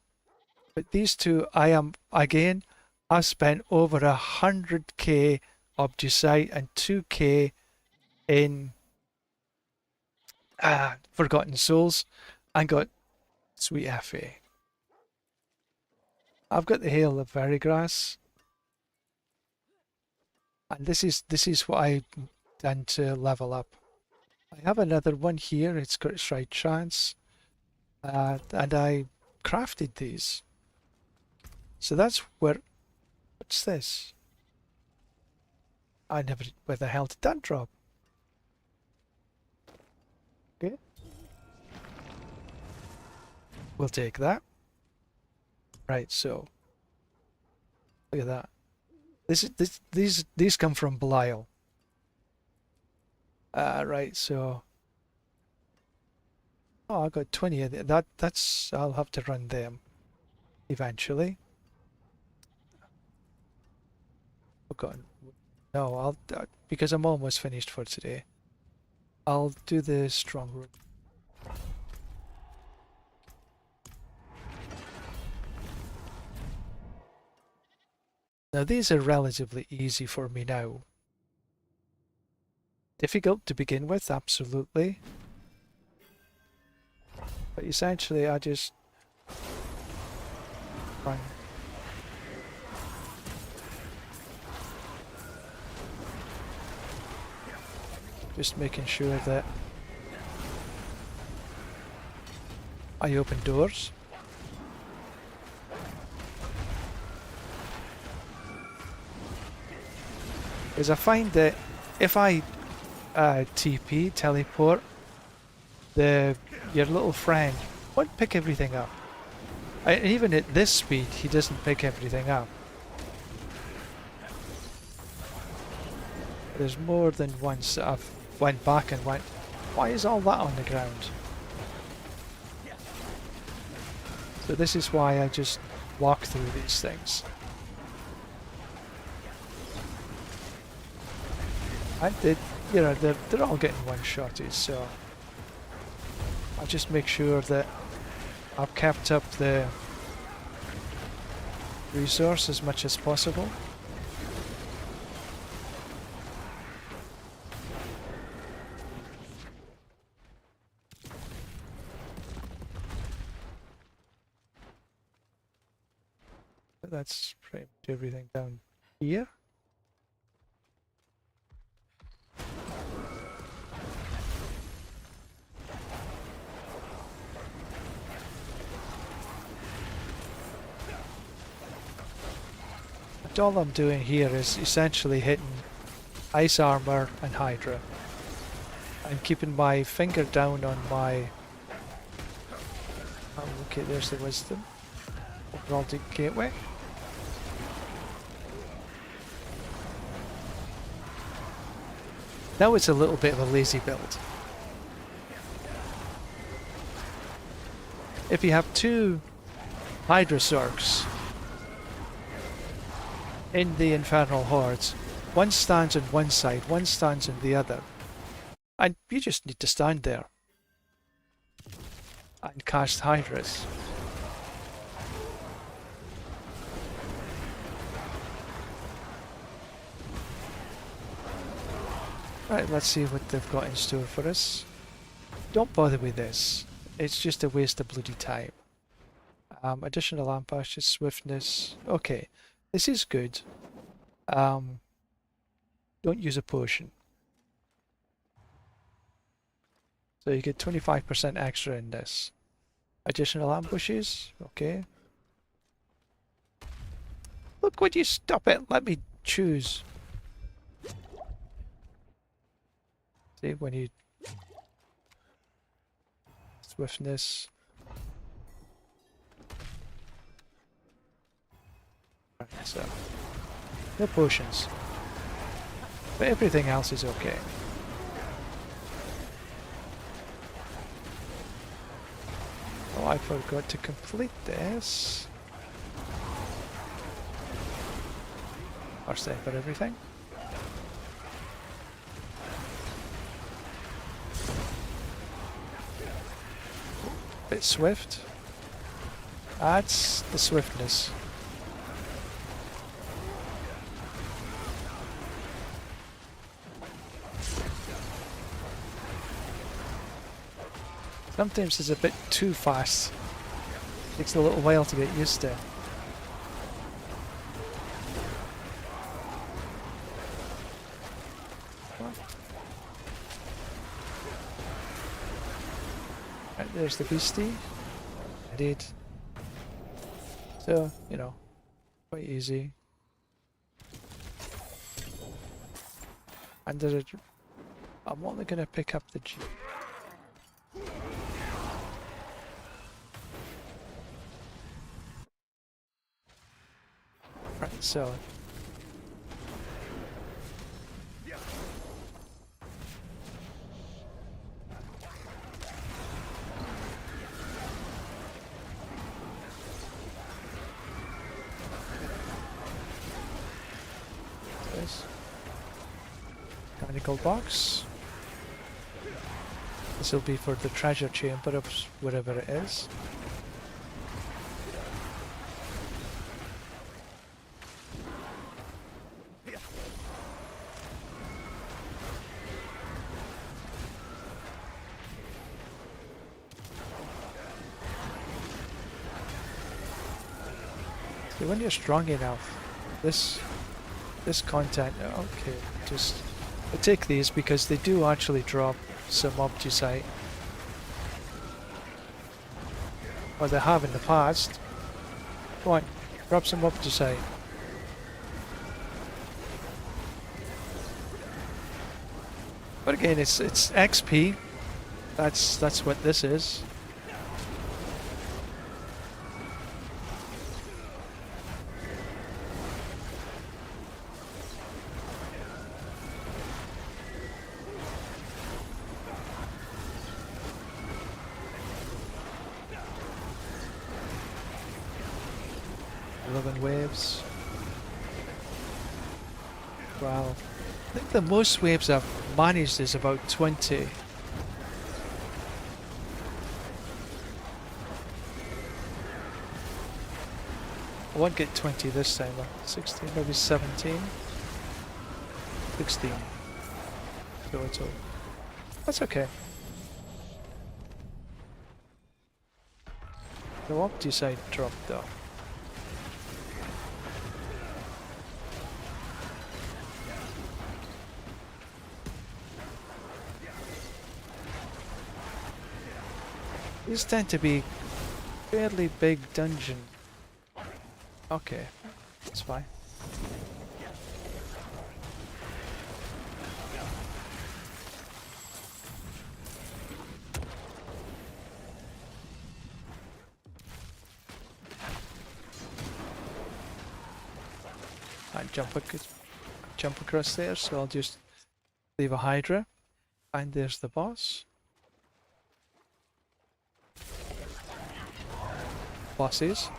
but these two I am, again, I've spent over 100k Obducite and 2k in Forgotten Souls and got Sweet FA. I've got the Hail of Verigrass, and this is what I've done to level up. I have another one here, it's got Strike Chance, and I crafted these. So that's where... What's this? I never... Where the hell did that drop? Okay. We'll take that. Right, so... Look at that. These come from Belial. Right, so... Oh, I got 20 of them. That's... I'll have to run them. Eventually. Forgotten. No, I'll... because I'm almost finished for today. I'll do the strong room. Now these are relatively easy for me now. difficult to begin with, absolutely. But essentially I just run. Just making sure that I open doors. Because I find that if I TP, teleport, your little friend won't pick everything up. And even at this speed, he doesn't pick everything up. There's more than once that I've went back and went, why is all that on the ground? So this is why I just walk through these things. And you know, they're all getting one-shotted, so I just make sure that I've kept up the resource as much as possible. That's pretty much everything down here. And all I'm doing here is essentially hitting ice armor and Hydra. I'm keeping my finger down on my... Oh, okay, there's the wisdom. Heraldic gateway. Now it's a little bit of a lazy build. If you have two Hydra Sorcs in the Infernal Hordes, one stands on one side, one stands on the other. And you just need to stand there and cast Hydras. Right, let's see what they've got in store for us. Don't bother with this. It's just a waste of bloody time. Additional ampashes, swiftness. Okay, this is good. Don't use a potion. So you get 25% extra in this. Additional ambushes. Okay. Look, would you stop it? Let me choose. See, when you... Swiftness. Right, so... no potions. But everything else is okay. Oh, I forgot to complete this. First aid for everything. Bit swift. Adds the swiftness. Sometimes it's a bit too fast. Takes a little while to get used to. Right, there's the beastie. I did. So, you know, quite easy. And I'm only going to pick up the G. Right, so this mechanical box. This will be for the treasure chamber of wherever it is. See, when you're strong enough, this content, okay, just I take these because they do actually drop some Obducite. Or they have in the past. Come on, drop some Obducite. But again, it's XP. That's what this is. Waves. Wow. I think the most waves I've managed is about 20. I won't get 20 this time though. 16, maybe 17. 16. Total. That's okay. The Obducite dropped though. These tend to be fairly big dungeon. Okay, that's fine. Can't jump across there, so I'll just leave a Hydra. And there's the boss. Bosses.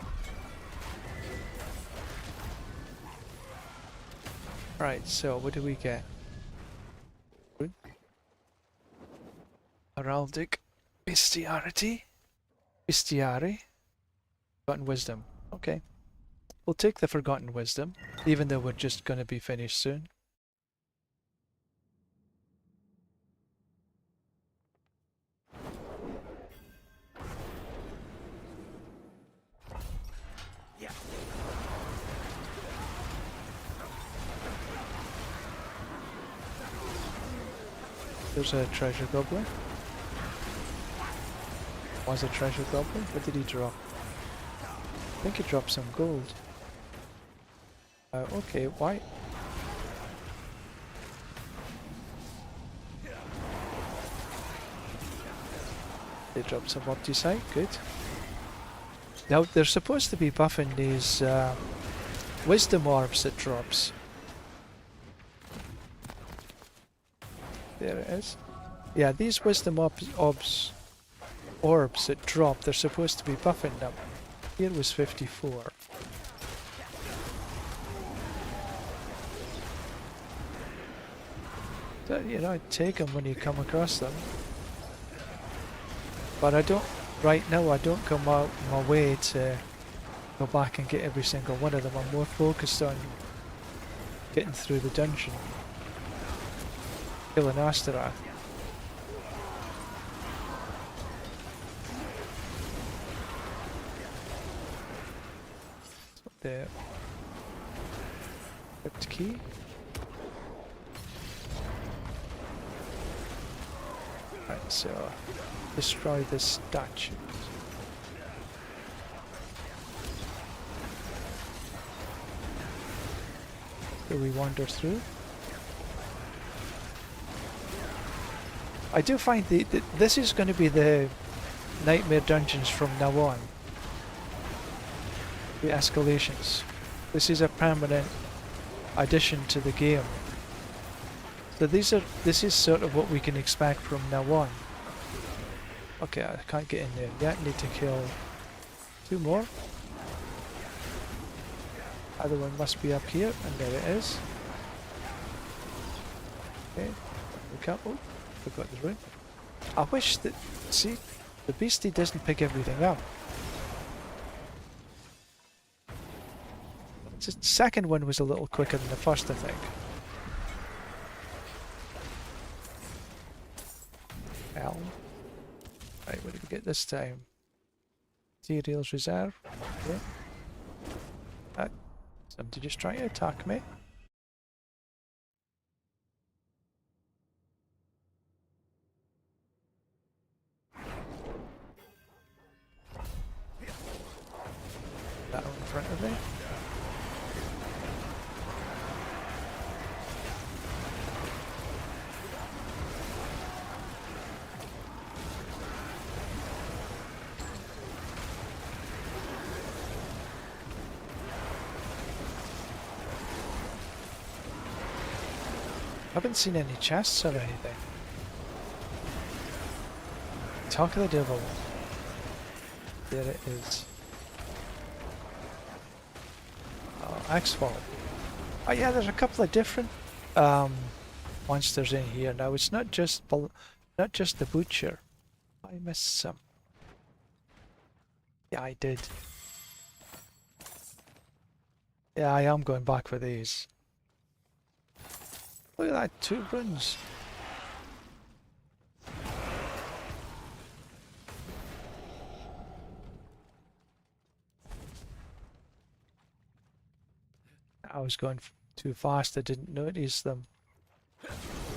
Right, so what do we get? Heraldic Bestiarity. Bestiari. Forgotten Wisdom. Okay. We'll take the Forgotten Wisdom, even though we're just going to be finished soon. There's a treasure goblin. Was a treasure goblin? What did he drop? I think he dropped some gold. Okay, why? They dropped some Obducite, good. Now they're supposed to be buffing these wisdom orbs that drops. There it is. Yeah, these wisdom orbs that drop, they're supposed to be buffing them. Here was 54. So, you know, take them when you come across them. But I don't, right now I don't come out my way to go back and get every single one of them. I'm more focused on getting through the dungeon. Kill an Astaroth. There. Crypt key. Right, so destroy this statue. Here we wander through. I do find this is going to be the nightmare dungeons from now on. The escalations. This is a permanent addition to the game. So this is sort of what we can expect from now on. Okay, I can't get in there yet. Need to kill 2 more. Other one must be up here, and there it is. Okay, we can't. Oh, forgot the rune. I wish that. See, the beastie doesn't pick everything up. The second one was a little quicker than the first, I think. Helm. Right, what did we get this time? Materials reserve. Okay. Somebody just trying to attack me. That one in front of me. I haven't seen any chests or anything. Talk of the devil. There it is. Oh, Axfall. Oh yeah, there's a couple of different monsters in here. Now it's not just the butcher. I missed some. Yeah, I did. Yeah, I am going back for these. Look at that, 2 runs. I was going too fast, I didn't notice them.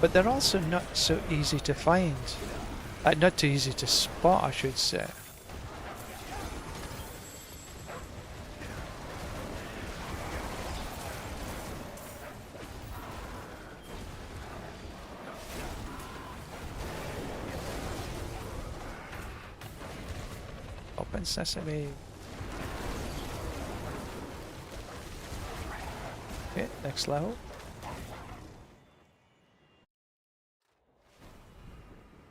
But they're also not so easy to find. Not too easy to spot, I should say. Open sesame. Okay, next level.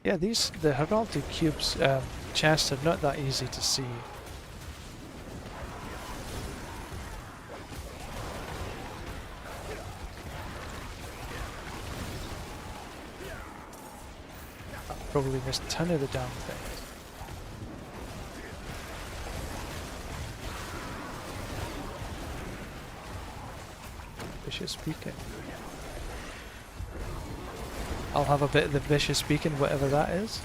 Yeah, the heraldic cubes chests are not that easy to see. I probably missed a ton of the damn things. Vicious Beacon. I'll have a bit of the Vicious Beacon, whatever that is.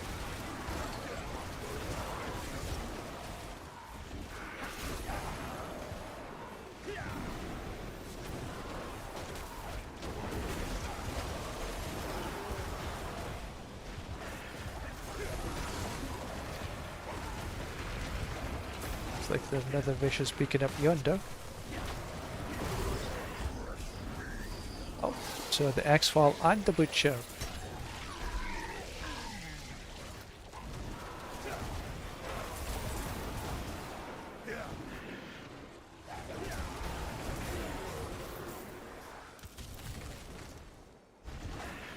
Looks like there's another Vicious Beacon up yonder. So the X-Fall and the Butcher.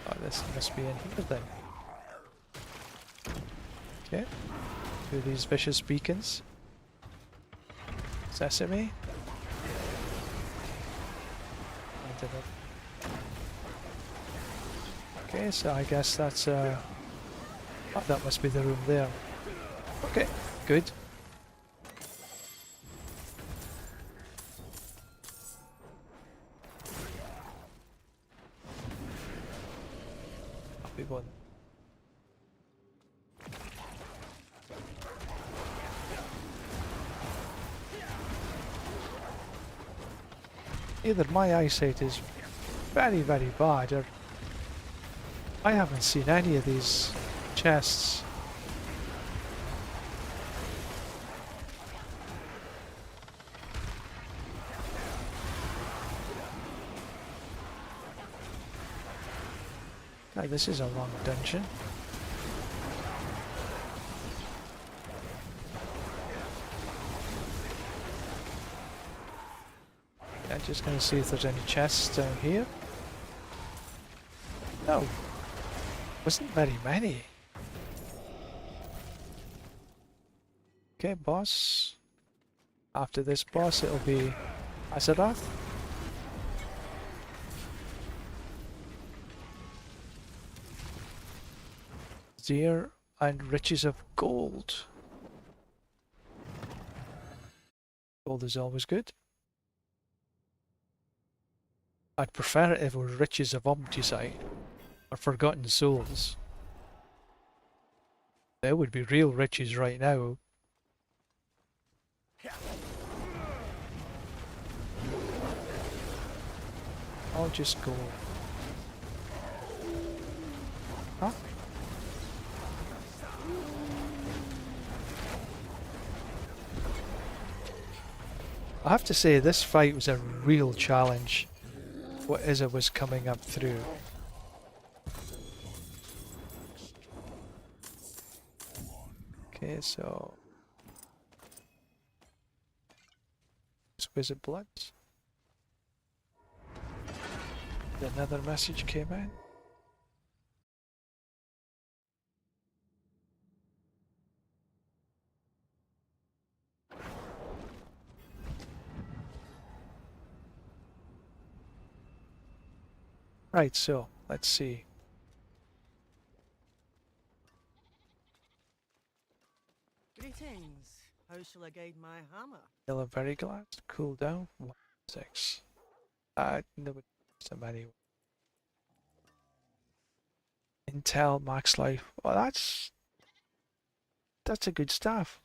Oh, this must be in here then. Okay. Do these Vicious Beacons. Sesame. Okay, so I guess that's oh, that must be the room there. Okay, good. Happy one. Either my eyesight is very, very bad, or I haven't seen any of these chests. Now this is a long dungeon. I'm just gonna see if there's any chests down here. No. Wasn't very many. Okay, boss. After this boss, it'll be Azeroth. Deer and riches of gold. Gold is always good. I'd prefer it if it were riches of Obducite or Forgotten Souls. That would be real riches right now. I'll just go. Huh? I have to say, this fight was a real challenge. What is it was coming up through. Okay, so Wizard Blood. Another message came in. Right, so let's see. Greetings. How shall I guide my hammer? Yellow Very Glass, cooldown 1/6. No, so many. Intel Max Life. Well, that's a good stuff.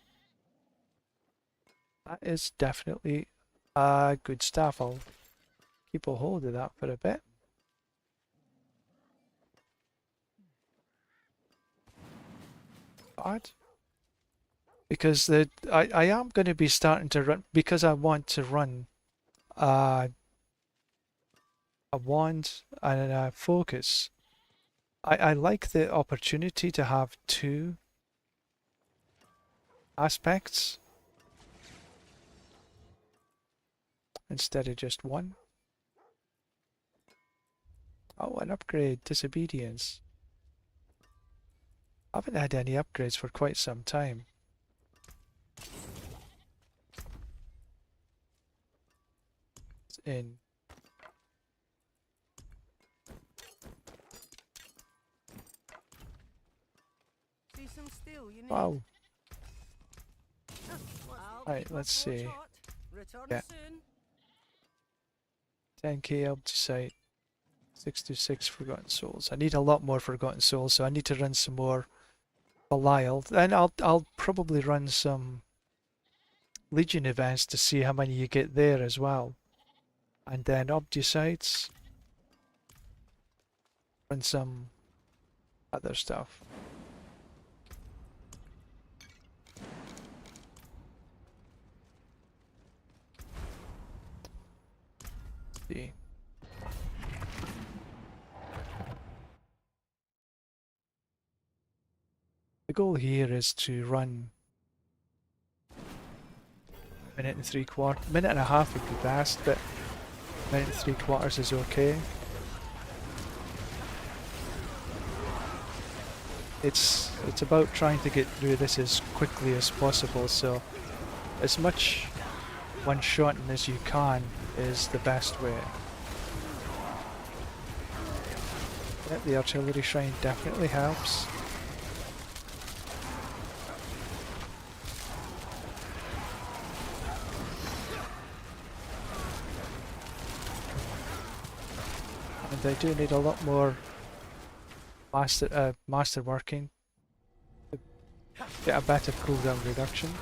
That is definitely good stuff. I'll keep a hold of that for a bit. Odd. Because I am going to be starting to run, because I want to run a wand and a focus. I like the opportunity to have two aspects instead of just one. Oh, an upgrade, Disobedience. I haven't had any upgrades for quite some time. It's in. See some steel you need? Wow. I'll Right, keep a let's watch see. out. Return Yeah. soon. 10k Obducite. 66 Forgotten Souls. I need a lot more Forgotten Souls, so I need to run some more Belial. Then I'll probably run some Legion events to see how many you get there as well. And then Obducites. Run some other stuff. See. The goal here is to run minute and 3/4. Minute and a half would be best, but minute and 3/4 is okay. It's about trying to get through this as quickly as possible, so as much one-shotting as you can is the best way. Yeah, the artillery shrine definitely helps. And I do need a lot more masterworking to get a better cooldown reduction.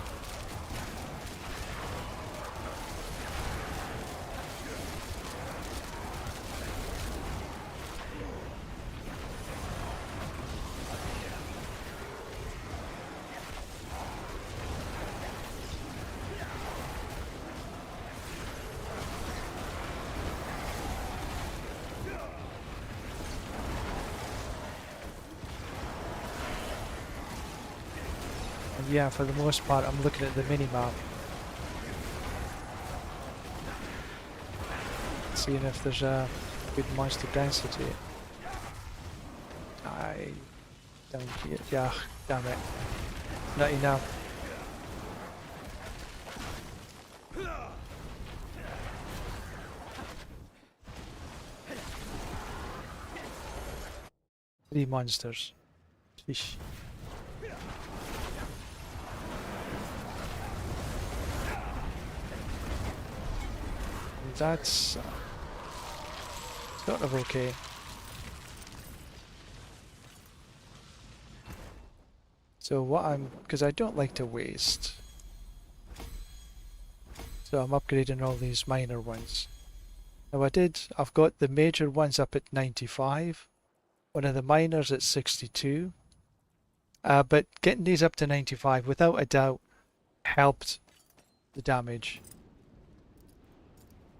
And yeah, for the most part, I'm looking at the mini-map, seeing if there's a good monster density. Down here. Yeah, damn it. Not enough. Three monsters. Sheesh. And that's sort of okay. So because I don't like to waste. So I'm upgrading all these minor ones. Now I've got the major ones up at 95, one of the minors at 62, but getting these up to 95 without a doubt helped the damage.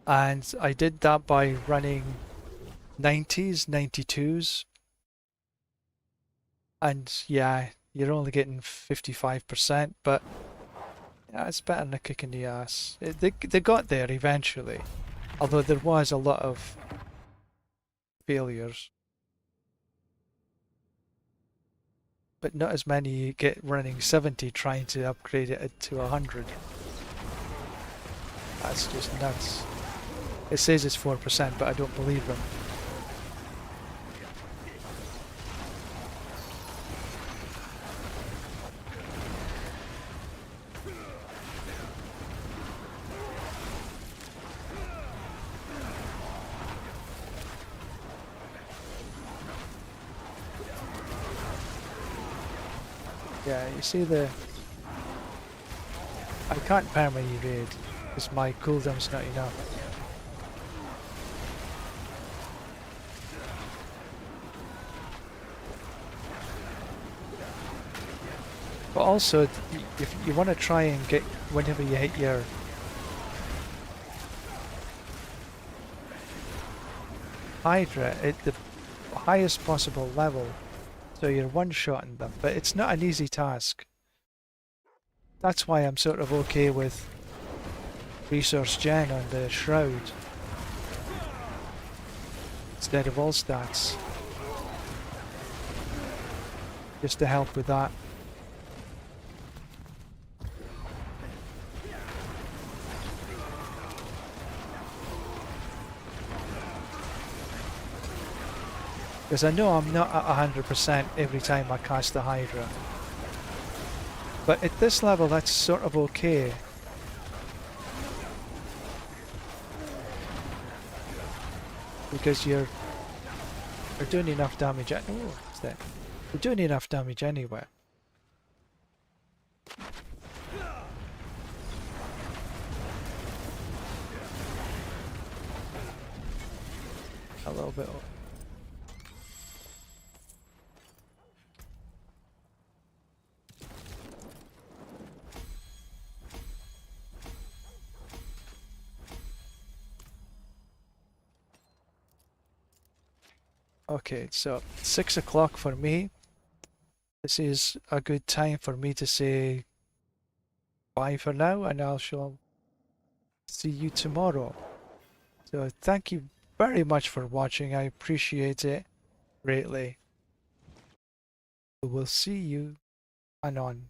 And I did that by running 90s, 92s, and yeah, you're only getting 55%, but yeah, it's better than a kick in the ass. They got there eventually, although there was a lot of failures. But not as many you get running 70 trying to upgrade it to 100. That's just nuts. It says it's 4%, but I don't believe them. Yeah, you see I can't permanently evade because my cooldown's not enough. But also, if you want to try and get, whenever you hit your Hydra at the highest possible level, so you're one-shotting them, but it's not an easy task. That's why I'm sort of okay with resource gen on the Shroud instead of all stats, just to help with that. Because I know I'm not at 100% every time I cast the Hydra. But at this level that's sort of okay. Because you're doing enough damage. Oh, what's that? You're doing enough damage anyway. A little bit. Okay, so 6 o'clock for me. This is a good time for me to say bye for now, and I shall see you tomorrow. So thank you very much for watching. I appreciate it greatly. We'll see you anon.